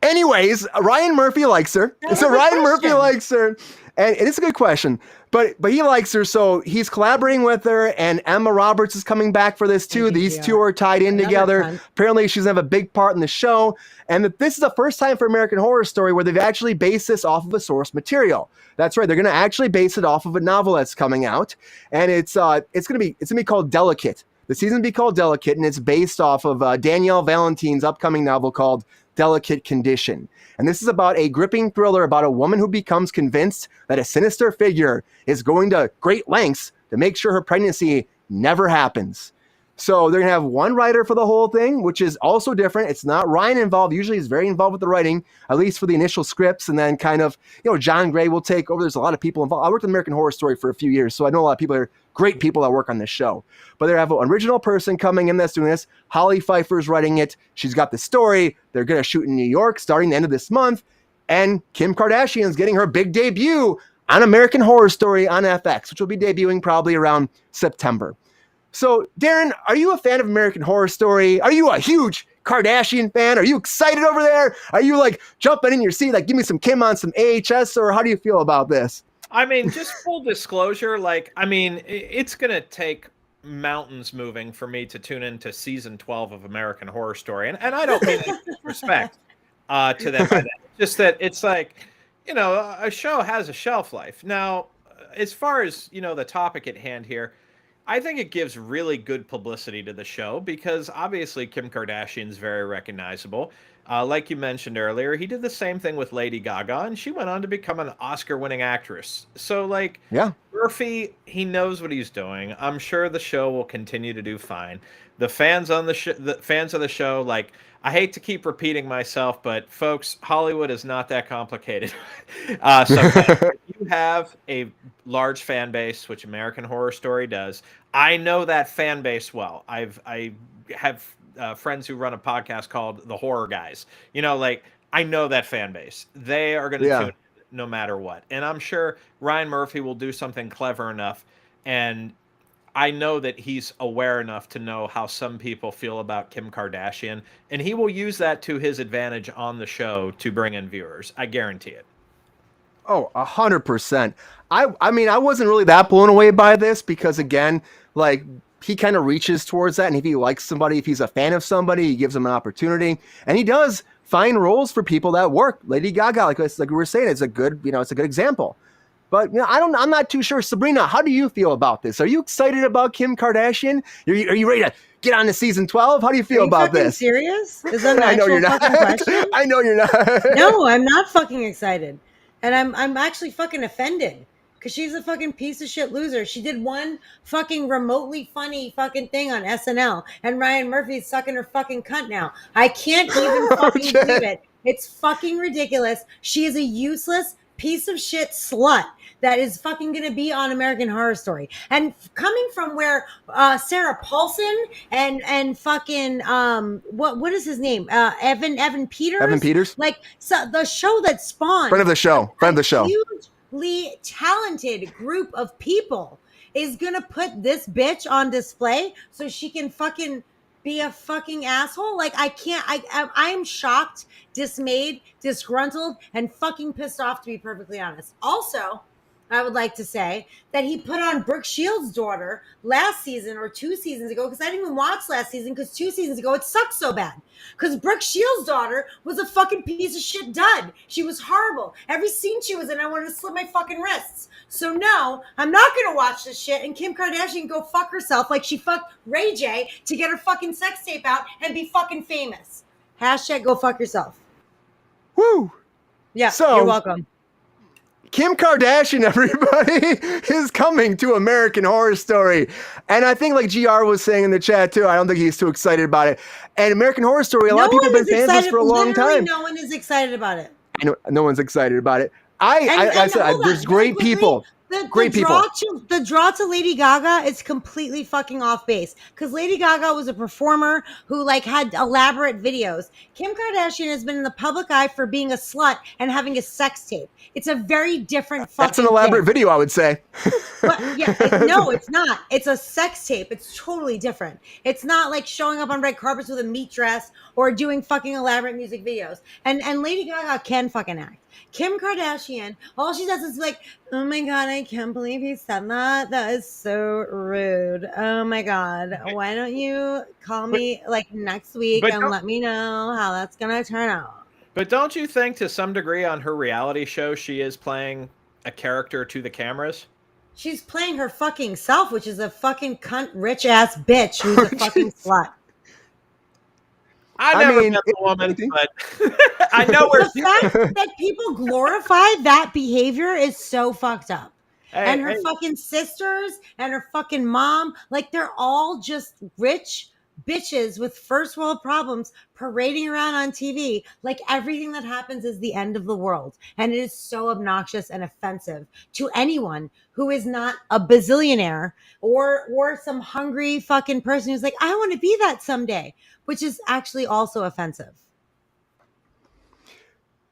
Anyways, Ryan Murphy likes her. So Ryan Murphy likes her. And it's a good question. But he likes her, so he's collaborating with her, and Emma Roberts is coming back for this too. These two are tied in together. Apparently, she's going to have a big part in the show. And this is the first time for American Horror Story where they've actually based this off of a source material. That's right. They're going to actually base it off of a novel that's coming out. And it's going to be called Delicate. The season will be called Delicate, and it's based off of Danielle Valentine's upcoming novel called Delicate Condition. And this is about a gripping thriller about a woman who becomes convinced that a sinister figure is going to great lengths to make sure her pregnancy never happens. So they're going to have one writer for the whole thing, which is also different. It's not Ryan involved. Usually he's very involved with the writing, at least for the initial scripts. And then kind of, John Gray will take over. There's a lot of people involved. I worked with American Horror Story for a few years, so I know a lot of people are great people that work on this show. But they have an original person coming in that's doing this. Holly Pfeiffer's writing it. She's got the story. They're going to shoot in New York starting the end of this month. And Kim Kardashian is getting her big debut on American Horror Story on FX, which will be debuting probably around September. So, Darin, are you a fan of American Horror Story? Are you a huge Kardashian fan? Are you excited over there? Are you like jumping in your seat, like give me some Kim on some AHS, or how do you feel about this? I mean, just full disclosure, it's going to take mountains moving for me to tune into season 12 of American Horror Story. And I don't mean any disrespect to them. Just that it's like, a show has a shelf life. Now, as far as, the topic at hand here, I think it gives really good publicity to the show because obviously Kim Kardashian's very recognizable. Like you mentioned earlier, he did the same thing with Lady Gaga, and she went on to become an Oscar-winning actress. So, Murphy, he knows what he's doing. I'm sure the show will continue to do fine. The fans on the fans of the show, I hate to keep repeating myself, but folks, Hollywood is not that complicated. So if you have a large fan base, which American Horror Story does, I know that fan base well. I have friends who run a podcast called The Horror Guys. I know that fan base. They are going to tune in no matter what. And I'm sure Ryan Murphy will do something clever enough. And I know that he's aware enough to know how some people feel about Kim Kardashian. And he will use that to his advantage on the show to bring in viewers. I guarantee it. Oh, 100%. I mean, I wasn't really that blown away by this because, again, he kind of reaches towards that. And if he likes somebody, if he's a fan of somebody, he gives them an opportunity. And he does find roles for people that work. Lady Gaga, like we were saying, it's a good, it's a good example. But I'm not too sure. Sabrina, how do you feel about this? Are you excited about Kim Kardashian? Are you ready to get on to season 12? How do you feel about this? Are you fucking serious? Is that an I know actual you're not. fucking question? I know you're not. No, I'm not fucking excited. And I'm actually fucking offended. Because she's a fucking piece of shit loser. She did one fucking remotely funny fucking thing on SNL. And Ryan Murphy's sucking her fucking cunt now. I can't even fucking believe it. It's fucking ridiculous. She is a useless piece of shit slut that is fucking gonna be on American Horror Story. And coming from where Sarah Paulson and fucking what is his name? Evan Peters? Evan Peters? Like so the show that spawned. Friend of the show. Hugely talented group of people is gonna put this bitch on display so she can fucking be a fucking asshole. Like I can't. I am shocked, dismayed, disgruntled, and fucking pissed off, to be perfectly honest. Also, I would like to say that he put on Brooke Shields' daughter last season or 2 seasons ago, because I didn't even watch last season because 2 seasons ago it sucked so bad. Because Brooke Shields' daughter was a fucking piece of shit dud. She was horrible. Every scene she was in, I wanted to slit my fucking wrists. So no, I'm not going to watch this shit, and Kim Kardashian can go fuck herself like she fucked Ray J to get her fucking sex tape out and be fucking famous. Hashtag go fuck yourself. Woo! Yeah, so, you're welcome. Kim Kardashian, everybody, is coming to American Horror Story. And I think like GR was saying in the chat too, I don't think he's too excited about it. And American Horror Story, a lot of people have been fans of this for a long time. No one is excited about it. I know no one's excited about it. I said there's great people. The draw to Lady Gaga is completely fucking off base, because Lady Gaga was a performer who like had elaborate videos. Kim Kardashian has been in the public eye for being a slut and having a sex tape. It's a very different fucking That's an elaborate video, I would say. No, it's not. It's a sex tape. It's totally different. It's not like showing up on red carpets with a meat dress or doing fucking elaborate music videos. And Lady Gaga can fucking act. Kim Kardashian, all she does is like, oh my God, I can't believe he said that. That is so rude. Oh my God. Why don't you call me like next week and let me know how that's going to turn out? But don't you think to some degree on her reality show, she is playing a character to the cameras? She's playing her fucking self, which is a fucking cunt rich ass bitch who's a fucking slut. I never met the woman, but I know where the fact that people glorify that behavior is so fucked up. And her fucking sisters and her fucking mom, like they're all just rich bitches with first world problems parading around on TV like everything that happens is the end of the world. And it is so obnoxious and offensive to anyone who is not a bazillionaire or some hungry fucking person who's like, I want to be that someday, which is actually also offensive.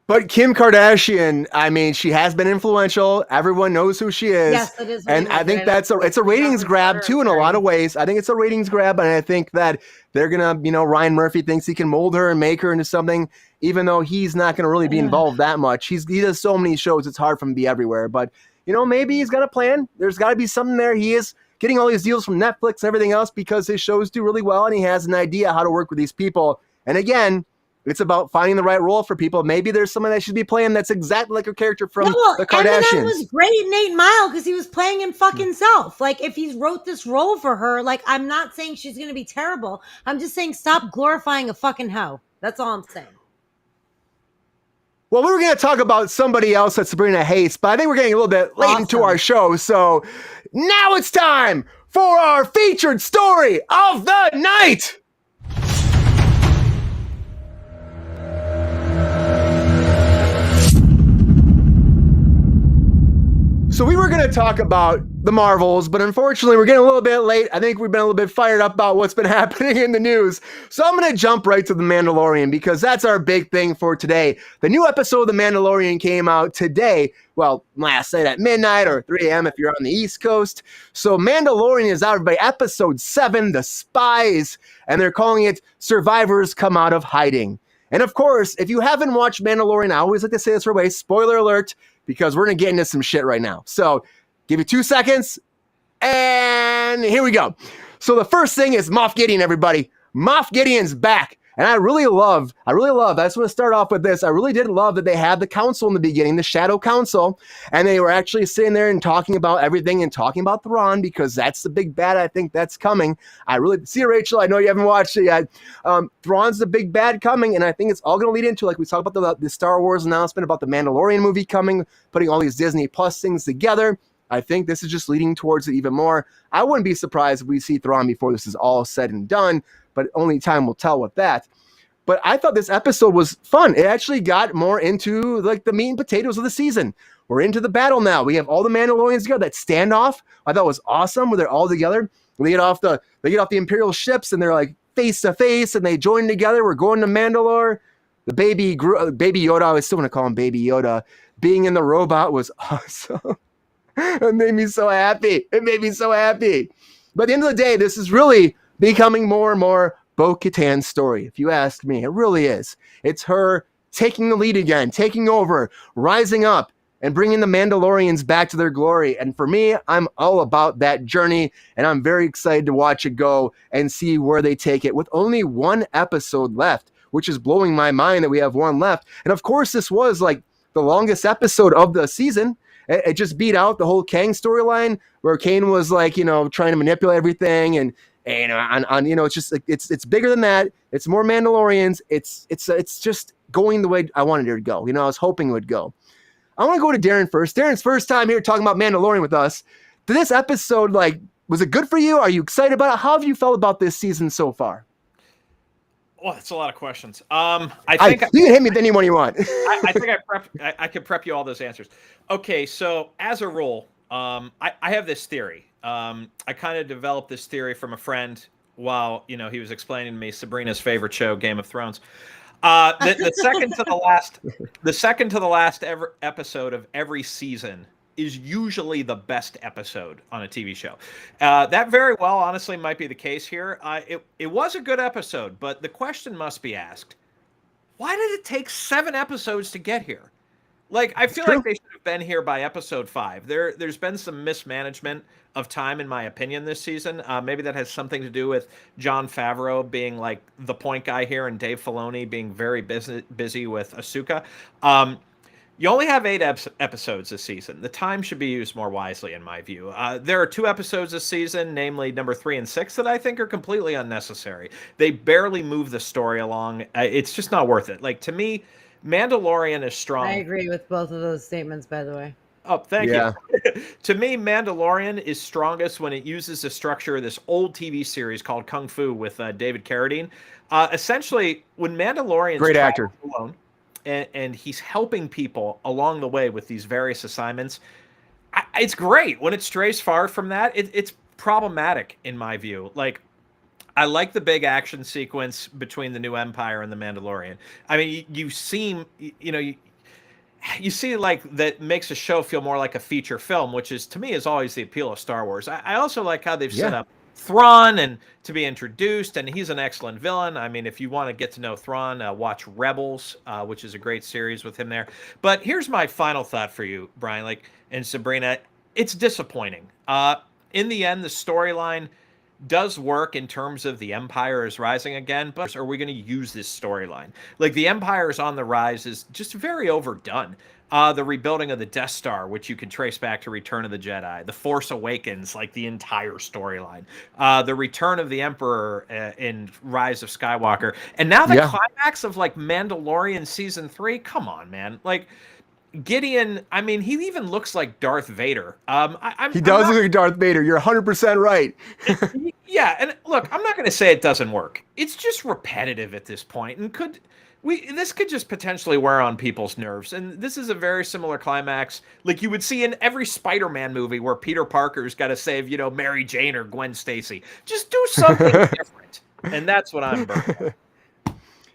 But Kim Kardashian, I mean, she has been influential. Everyone knows who she is. Yes, it is. And I think it's a ratings grab too in a lot of ways. I think it's a ratings grab, and I think that they're gonna, Ryan Murphy thinks he can mold her and make her into something, even though he's not gonna really be involved that much. He does so many shows, it's hard for him to be everywhere. But maybe he's got a plan. There's got to be something there. He is getting all these deals from Netflix and everything else because his shows do really well, and he has an idea how to work with these people. And again, it's about finding the right role for people. Maybe there's someone that should be playing that's exactly like a character from the Kardashians. Eminem was great in 8 Mile because he was playing him fucking self. Like, if he wrote this role for her, like, I'm not saying she's going to be terrible. I'm just saying stop glorifying a fucking hoe. That's all I'm saying. Well, we were going to talk about somebody else that Sabrina hates, but I think we're getting a little bit late into our show. So now it's time for our featured story of the night. So we were going to talk about the Marvels, but unfortunately we're getting a little bit late. I think we've been a little bit fired up about what's been happening in the news. So I'm going to jump right to The Mandalorian because that's our big thing for today. The new episode of The Mandalorian came out today. Well, last night at midnight or 3 a.m. if you're on the East Coast. So Mandalorian is out by episode 7, The Spies, and they're calling it Survivors Come Out of Hiding. And of course, if you haven't watched Mandalorian, I always like to say this right away, spoiler alert, because we're going to get into some shit right now. So give you 2 seconds, and here we go. So the first thing is Moff Gideon, everybody. Moff Gideon's back. And I really love, I just want to start off with this. I really did love that they had the council in the beginning, the Shadow Council, and they were actually sitting there and talking about everything and talking about Thrawn, because that's the big bad. I think that's coming. I really see, Rachel, I know you haven't watched it yet. Thrawn's the big bad coming, and I think it's all going to lead into, like we talked about the Star Wars announcement about the Mandalorian movie coming, putting all these Disney Plus things together. I think this is just leading towards it even more. I wouldn't be surprised if we see Thrawn before this is all said and done, but only time will tell with that. But I thought this episode was fun. It actually got more into like the meat and potatoes of the season. We're into the battle now. We have all the Mandalorians together. That standoff I thought was awesome, where they're all together. They get off the Imperial ships and they're like face to face and they join together. We're going to Mandalore. The baby Yoda, I still want to call him Baby Yoda, being in the robot was awesome. It made me so happy. But at the end of the day, this is really becoming more and more Bo-Katan's story, if you ask me. It really is. It's her taking the lead again, taking over, rising up, and bringing the Mandalorians back to their glory. And for me, I'm all about that journey, and I'm very excited to watch it go and see where they take it with only one episode left, which is blowing my mind that we have one left. And of course, this was like the longest episode of the season. It just beat out the whole Kang storyline, where Kane was like, trying to manipulate everything, and it's just like, it's bigger than that. It's more Mandalorians. It's just going the way I wanted it to go. I was hoping it would go. I want to go to Darin first. Darin's first time here talking about Mandalorian with us. Did this episode, was it good for you? Are you excited about it? How have you felt about this season so far? Well, that's a lot of questions. I think you can hit me with anyone you want. I think I could prep you all those answers. Okay, so as a rule, I have this theory. I kind of developed this theory from a friend while he was explaining to me Sabrina's favorite show, Game of Thrones. The second to the last ever episode of every season is usually the best episode on a TV show. That very well, honestly, might be the case here. It was a good episode, but the question must be asked: why did it take 7 episodes to get here? I feel like they should have been here by episode 5. There's been some mismanagement of time, in my opinion, this season. Maybe that has something to do with Jon Favreau being like the point guy here and Dave Filoni being very busy with Ahsoka. You only have 8 episodes this season. The time should be used more wisely, in my view. There are 2 episodes this season, namely number 3 and 6, that I think are completely unnecessary. They barely move the story along. It's just not worth it. To me, Mandalorian is strong. I agree with both of those statements, by the way. Oh, thank you. To me, Mandalorian is strongest when it uses the structure of this old TV series called Kung Fu with David Carradine. Essentially, when Mandalorian's great actor alone, and he's helping people along the way with these various assignments, it's great. When it strays far from that, it's problematic, in my view. I like the big action sequence between the New Empire and the Mandalorian. I mean, you see that makes a show feel more like a feature film, which is, to me, is always the appeal of Star Wars. I also like how they've set up Thrawn and to be introduced, and he's an excellent villain. I mean, if you want to get to know Thrawn, watch Rebels, which is a great series with him there. But here's my final thought for you, Brian, and Sabrina. It's disappointing. In the end, the storyline does work in terms of the Empire is rising again, but are we going to use this storyline? The Empire is on the rise is just very overdone. The rebuilding of the Death Star, which you can trace back to Return of the Jedi, The Force Awakens, the entire storyline, the return of the Emperor in Rise of Skywalker, and now the climax of Mandalorian season 3. Come on, man! Gideon, I mean, he even looks like Darth Vader. He does look like Darth Vader. You're 100% right. Yeah, and look, I'm not going to say it doesn't work. It's just repetitive at this point, and this could just potentially wear on people's nerves. And this is a very similar climax, like you would see in every Spider-Man movie where Peter Parker's got to save, Mary Jane or Gwen Stacy. Just do something different, and that's what I'm burning on.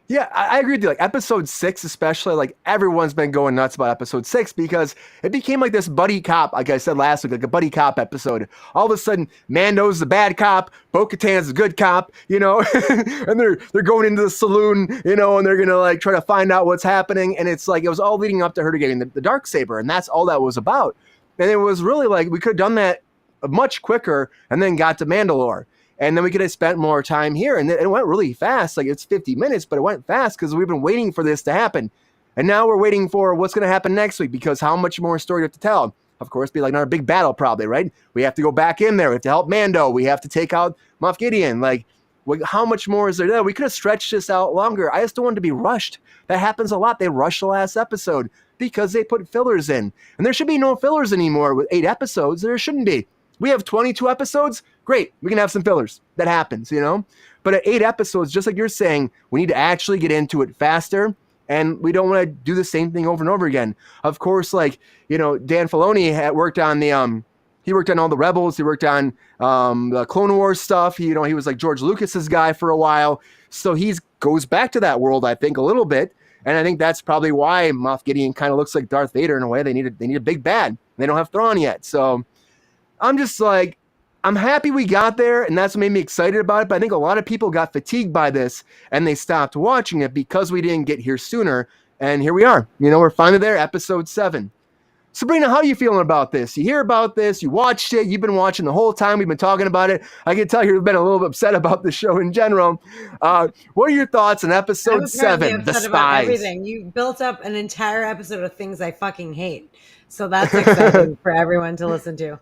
Yeah, I agree with you. Episode 6 especially, everyone's been going nuts about episode 6 because it became this buddy cop, like I said last week, a buddy cop episode. All of a sudden, Mando's the bad cop, Bo-Katan's the good cop, and they're going into the saloon, and they're gonna try to find out what's happening. And it's it was all leading up to her getting the Darksaber, and that's all that was about. And it was really we could have done that much quicker and then got to Mandalore. And then we could have spent more time here. And it went really fast. Like, it's 50 minutes, but it went fast because we've been waiting for this to happen. And now we're waiting for what's going to happen next week, because how much more story do you have to tell? Of course, be like another big battle probably, right? We have to go back in there. We have to help Mando. We have to take out Moff Gideon. Like, how much more is there? We could have stretched this out longer. I just don't want it to be rushed. That happens a lot. They rush the last episode because they put fillers in. And there should be no fillers anymore with 8 episodes. There shouldn't be. We have 22 episodes. Great. We can have some fillers. That happens, you know? But at 8 episodes, just like you're saying, we need to actually get into it faster. And we don't want to do the same thing over and over again. Of course, like, you know, Dan Filoni had worked on he worked on all the Rebels. He worked on the Clone Wars stuff. He was like George Lucas's guy for a while. So he goes back to that world, I think, a little bit. And I think that's probably why Moff Gideon kind of looks like Darth Vader in a way. They need a big bad. They don't have Thrawn yet. So I'm just like, I'm happy we got there, and that's what made me excited about it. But I think a lot of people got fatigued by this, and they stopped watching it because we didn't get here sooner. And here we are. You know, we're finally there, episode 7. Sabrina, how are you feeling about this? You hear about this, you watched it, you've been watching the whole time, we've been talking about it. I can tell you've been a little bit upset about the show in general. What are your thoughts on episode 7, The Spies? Everything. You built up an entire episode of things I fucking hate. So that's exciting for everyone to listen to.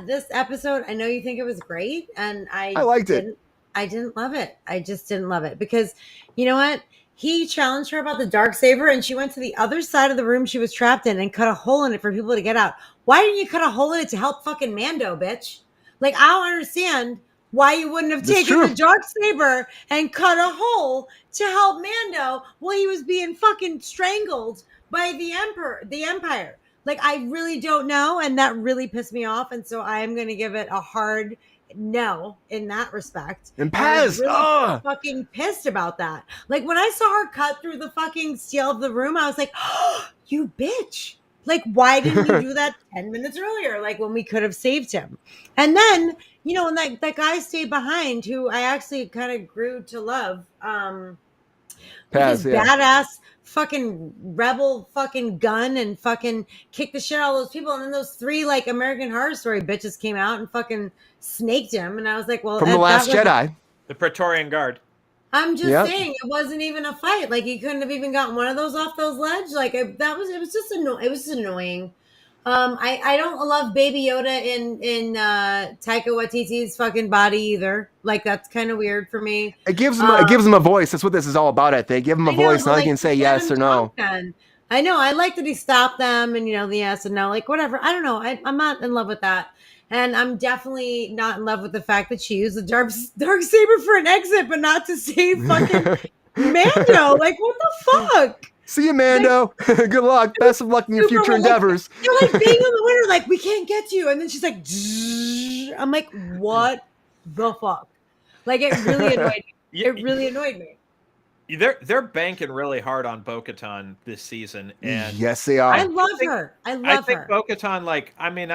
This episode, I know you think it was great, and I liked it. I didn't love it. I just didn't love it because, you know what? He challenged her about the Darksaber, and she went to the other side of the room she was trapped in and cut a hole in it for people to get out. Why didn't you cut a hole in it to help fucking Mando, bitch? Like, I don't understand why you wouldn't have taken the Darksaber and cut a hole to help Mando while he was being fucking strangled by the Empire. Like, I really don't know, and that really pissed me off, and so I am going to give it a hard no in that respect. And Paz, I was really fucking pissed about that. Like, when I saw her cut through the fucking steel of the room, I was like, oh, you bitch. Like, why didn't you do that 10 minutes earlier? Like, when we could have saved him. And then, you know, when that guy stayed behind, who I actually kind of grew to love, Paz, badass fucking rebel fucking gun and fucking kicked the shit out of those people. And then those 3 like American Horror Story bitches came out and fucking snaked him. And I was like, well, from The Last Jedi, the Praetorian Guard. I'm just saying, it wasn't even a fight. Like, he couldn't have even gotten one of those off those ledge. Like, it was just annoying. I don't love Baby Yoda in Taika Waititi's fucking body either. Like, that's kind of weird for me. It gives him a voice. That's what this is all about. I think give him a voice, now he can say yes or no. I know. I like that he stopped them, and, you know, the yes and no, like, whatever. I don't know. I'm not in love with that. And I'm definitely not in love with the fact that she used the Darksaber for an exit, but not to save fucking Mando. Like, what the fuck? See you, Mando. Like, good luck. Best of luck in your future endeavors. You're like being on the winner, like, we can't get you. And then she's like, I'm like, what the fuck? Like, it really annoyed me. It really annoyed me. They're banking really hard on Bo-Katan this season, and yes, they are. I love her. I think Bo-Katan, like, I mean,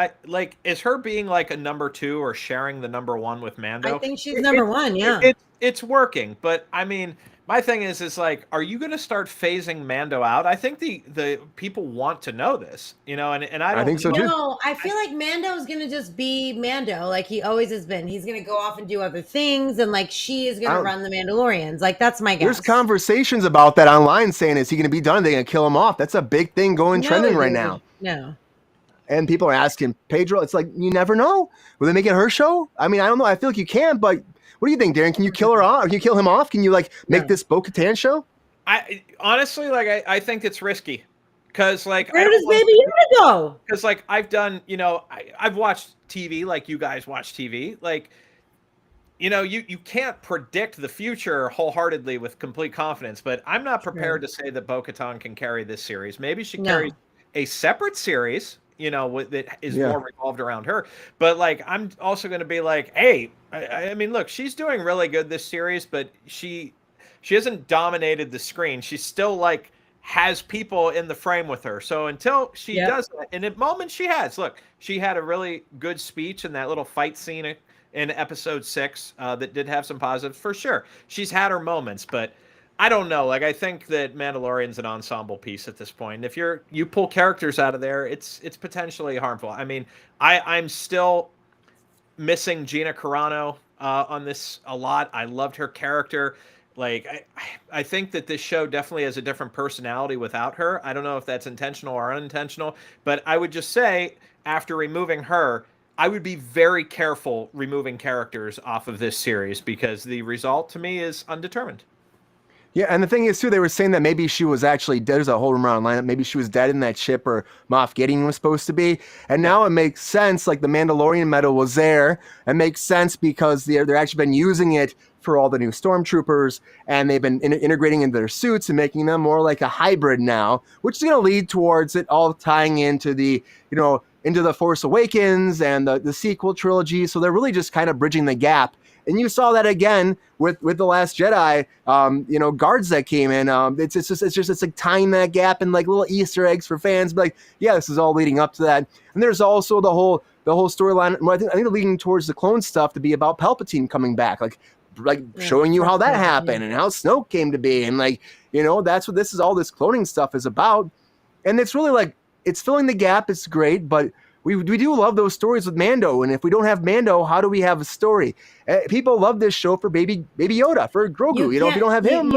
is her being like a number 2 or sharing the number 1 with Mando? I think she's number 1. Yeah, it's working, but I mean, my thing is like, are you going to start phasing Mando out? I think the people want to know this, you know, and I think so too. No, I feel like Mando is going to just be Mando, like he always has been. He's going to go off and do other things, and like she is going to run the Mandalorians. Like, that's my guess. There's conversations about that online saying, is he going to be done? Are they going to kill him off? That's a big thing trending right now. No. And people are asking Pedro. It's like, you never know. Will they make it her show? I mean, I don't know. I feel like you can, but what do you think, Darin? Can you kill her off? Or can you kill him off? Can you like make this Bo-Katan show? I honestly, like, I think it's risky, because like, where does Baby Yoda go? Because like, I've done, you know, I've watched TV like you guys watch TV. Like, you know, you can't predict the future wholeheartedly with complete confidence. But I'm not prepared to say that Bo-Katan can carry this series. Maybe she carries a separate series, you know, that is more revolved around her. But like, I'm also going to be like, hey, I mean, look, she's doing really good this series, but she hasn't dominated the screen. She still like has people in the frame with her. So until she does that, and at moments she has. Look, she had a really good speech in that little fight scene in episode 6 that did have some positives for sure. She's had her moments, but I don't know. Like, I think that Mandalorian's an ensemble piece at this point. If you pull characters out of there, it's potentially harmful. I mean, I'm still missing Gina Carano on this a lot. I loved her character. Like, I think that this show definitely has a different personality without her. I don't know if that's intentional or unintentional, but I would just say after removing her, I would be very careful removing characters off of this series because the result to me is undetermined. Yeah, and the thing is, too, they were saying that maybe she was actually dead. There's a whole rumor online that maybe she was dead in that ship or Moff Gideon was supposed to be. And now it makes sense, like the Mandalorian medal was there. It makes sense because they're actually been using it for all the new stormtroopers, and they've been integrating into their suits and making them more like a hybrid now, which is going to lead towards it all tying into the, into the Force Awakens and the sequel trilogy. So they're really just kind of bridging the gap. And you saw that again with The Last Jedi, guards that came in. It's like tying that gap and like little Easter eggs for fans. But like, yeah, this is all leading up to that. And there's also the whole storyline. I think leading towards the clone stuff to be about Palpatine coming back, like showing you how that happened and how Snoke came to be, and that's what all this cloning stuff is about. And it's really like it's filling the gap. It's great, but we do love those stories with Mando, and if we don't have Mando, how do we have a story? People love this show for Baby Yoda, for Grogu. If you don't have him,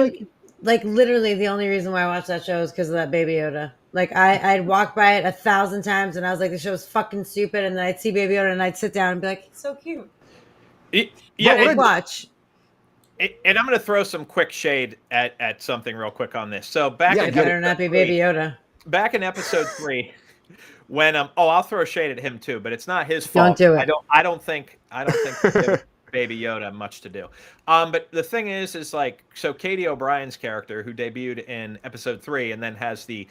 literally the only reason why I watch that show is because of that Baby Yoda. Like I'd walk by it 1,000 times, and I was like, the show's fucking stupid, and then I'd see Baby Yoda, and I'd sit down and be like, it's so cute. I'd watch. And I'm going to throw some quick shade at something real quick on this. So better not be Baby Yoda. Back in episode 3. When I'll throw shade at him too, but it's not his fault. Don't do it. I don't think Baby Yoda much to do. But the thing is like, so Katie O'Brien's character, who debuted in episode 3 and then has the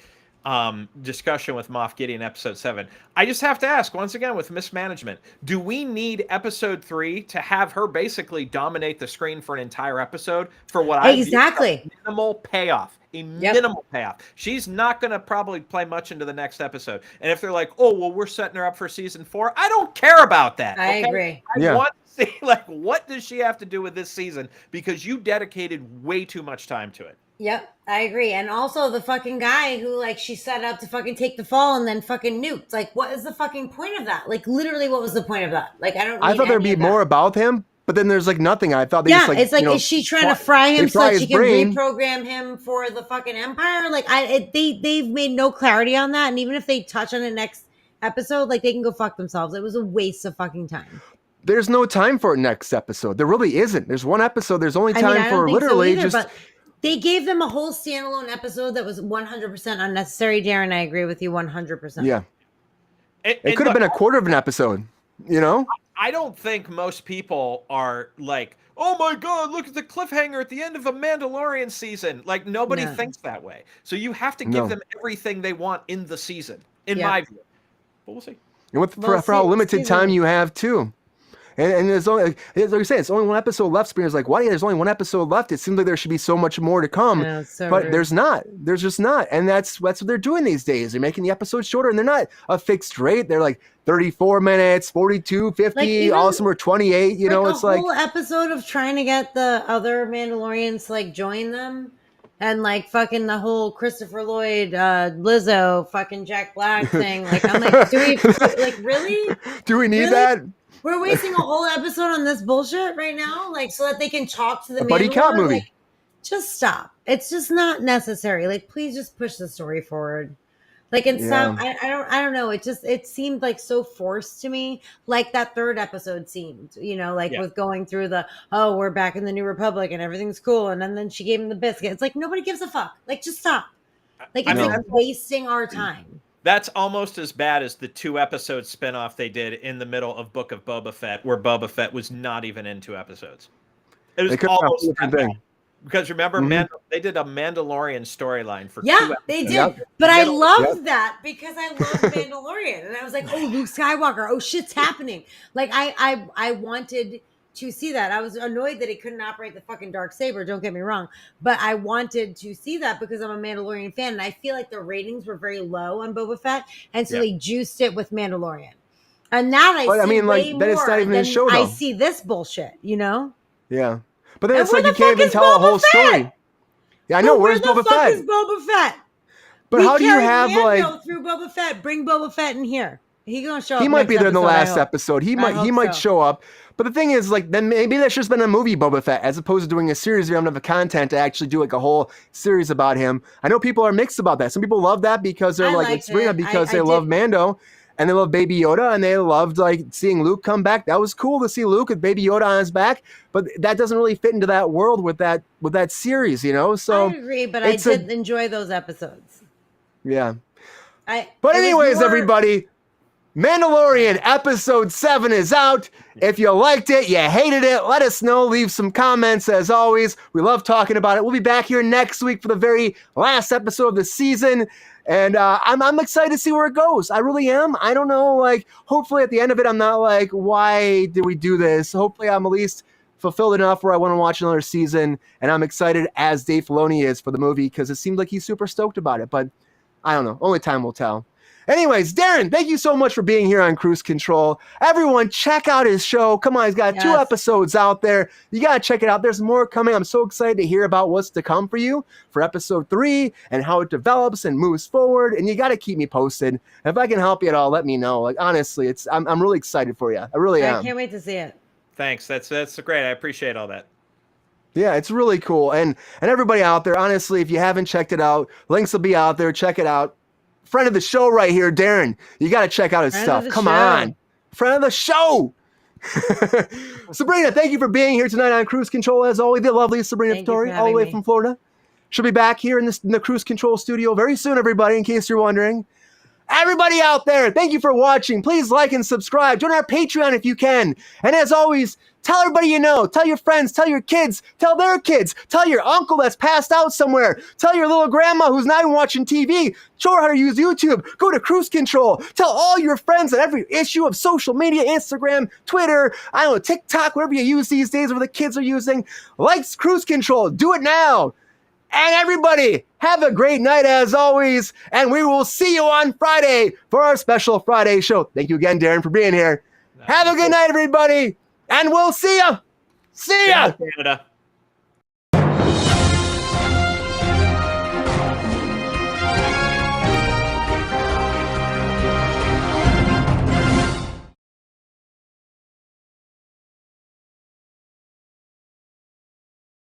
discussion with Moff Gideon in episode 7. I just have to ask once again with mismanagement, do we need episode 3 to have her basically dominate the screen for an entire episode for what I view as a minimal payoff? Minimal payoff. She's not going to probably play much into the next episode. And if they're like, oh, well, we're setting her up for season 4, I don't care about that. I agree. I want to see, like, what does she have to do with this season? Because you dedicated way too much time to it. Yep, I agree. And also the fucking guy who, like, she set up to fucking take the fall and then fucking nuked. Like, what is the fucking point of that? Like, literally, what was the point of that? Like, I thought there'd be more about him. But then there's like nothing. I thought it's like, is she trying to fry him so that she can reprogram him for the fucking Empire? Like, they've made no clarity on that. And even if they touch on it next episode, like, they can go fuck themselves. It was a waste of fucking time. There's no time for a next episode. There really isn't. There's one episode. There's only time for literally just. But they gave them a whole standalone episode that was 100% unnecessary. Darin, I agree with you 100%. Yeah. It could have been a quarter of an episode, I don't think most people are like, oh my God, look at the cliffhanger at the end of a Mandalorian season. Like, nobody thinks that way. So you have to give them everything they want in the season, in my view. But we'll see. And for how limited time you have, too. And there's only, like you say, it's only one episode left. Springer's like, why? There's only one episode left. It seems like there should be so much more to come. But rude. There's not. There's just not. And that's what they're doing these days. They're making the episodes shorter, and they're not a fixed rate. They're like 34 minutes, 42, 50, all of them are 28. It's like a whole episode of trying to get the other Mandalorians to like join them. And like fucking the whole Christopher Lloyd, Lizzo, fucking Jack Black thing. Like, I'm like, really? Do we need that? We're wasting a whole episode on this bullshit right now, like, so that they can talk to the buddy cop movie. Like, just stop. It's just not necessary. Like, please just push the story forward. Like, and stop. I don't know. It seemed like so forced to me, like that third episode seemed. With going through we're back in the New Republic and everything's cool, and then she gave him the biscuit. It's like nobody gives a fuck. Like, just stop. Like, it's like wasting our time. That's almost as bad as the 2-episode spinoff they did in the middle of Book of Boba Fett, where Boba Fett was not even in 2 episodes. It was almost that bad. Because remember, they did a Mandalorian storyline for 2 episodes. They did. Yep. But I loved that because I loved Mandalorian. And I was like, oh, Luke Skywalker. Oh, shit's happening. Like, I wanted to see that. I was annoyed that he couldn't operate the fucking Darksaber, don't get me wrong, but I wanted to see that because I'm a Mandalorian fan, and I feel like the ratings were very low on Boba Fett, and so they juiced it with Mandalorian. And that then it's not even his show, though. I see this bullshit, Yeah. But then it's like you can't even tell a whole story. Yeah, I know. Where's Boba Fett? Where the fuck is Boba Fett? But how do you have Mando through Boba Fett? Bring Boba Fett in here. He gonna show up. He might be there in the last episode. episode. He might show up. But the thing is, like, then maybe that should have been a movie Boba Fett, as opposed to doing a series. You don't have the content to actually do like a whole series about him. I know people are mixed about that. Some people love that because they're like Sabrina, because they love Mando and they love Baby Yoda, and they loved like seeing Luke come back. That was cool to see Luke with Baby Yoda on his back, but that doesn't really fit into that world with that series, you know. So I agree, but I did enjoy those episodes. Yeah. But anyways, everybody. Mandalorian episode 7 is out. If you liked it, you hated it, let us know. Leave some comments as always. We love talking about it. We'll be back here next week for the very last episode of the season. And I'm excited to see where it goes. I really am. I don't know, like, hopefully at the end of it, I'm not like, why did we do this? Hopefully I'm at least fulfilled enough where I want to watch another season. And I'm excited as Dave Filoni is for the movie, because it seems like he's super stoked about it. But I don't know. Only time will tell. Anyways, Darin, thank you so much for being here on Kruse Control. Everyone, check out his show. Come on, he's got 2 episodes out there. You got to check it out. There's more coming. I'm so excited to hear about what's to come for you for episode 3 and how it develops and moves forward. And you got to keep me posted. If I can help you at all, let me know. Like, honestly, I'm really excited for you. I really am. I can't wait to see it. Thanks. That's great. I appreciate all that. Yeah, it's really cool. And everybody out there, honestly, if you haven't checked it out, links will be out there. Check it out. Friend of the show right here, Darin. You got to check out his stuff. Come on. Friend of the show. Sabrina, thank you for being here tonight on Kruse Control. As always, the lovely Sabrina Vittori, all the way from Florida. She'll be back here in the Kruse Control studio very soon, everybody, in case you're wondering. Everybody out there, thank you for watching. Please like and subscribe. Join our Patreon if you can. And as always, tell everybody you know. Tell your friends. Tell your kids. Tell their kids. Tell your uncle that's passed out somewhere. Tell your little grandma who's not even watching TV. Show her how to use YouTube. Go to Kruse Control. Tell all your friends that every issue of social media, Instagram, Twitter, I don't know, TikTok, whatever you use these days, where the kids are using, likes Kruse Control. Do it now. And everybody, have a great night as always. And we will see you on Friday for our special Friday show. Thank you again, Darin, for being here. Have a good night, everybody. And we'll see ya. See ya. Canada.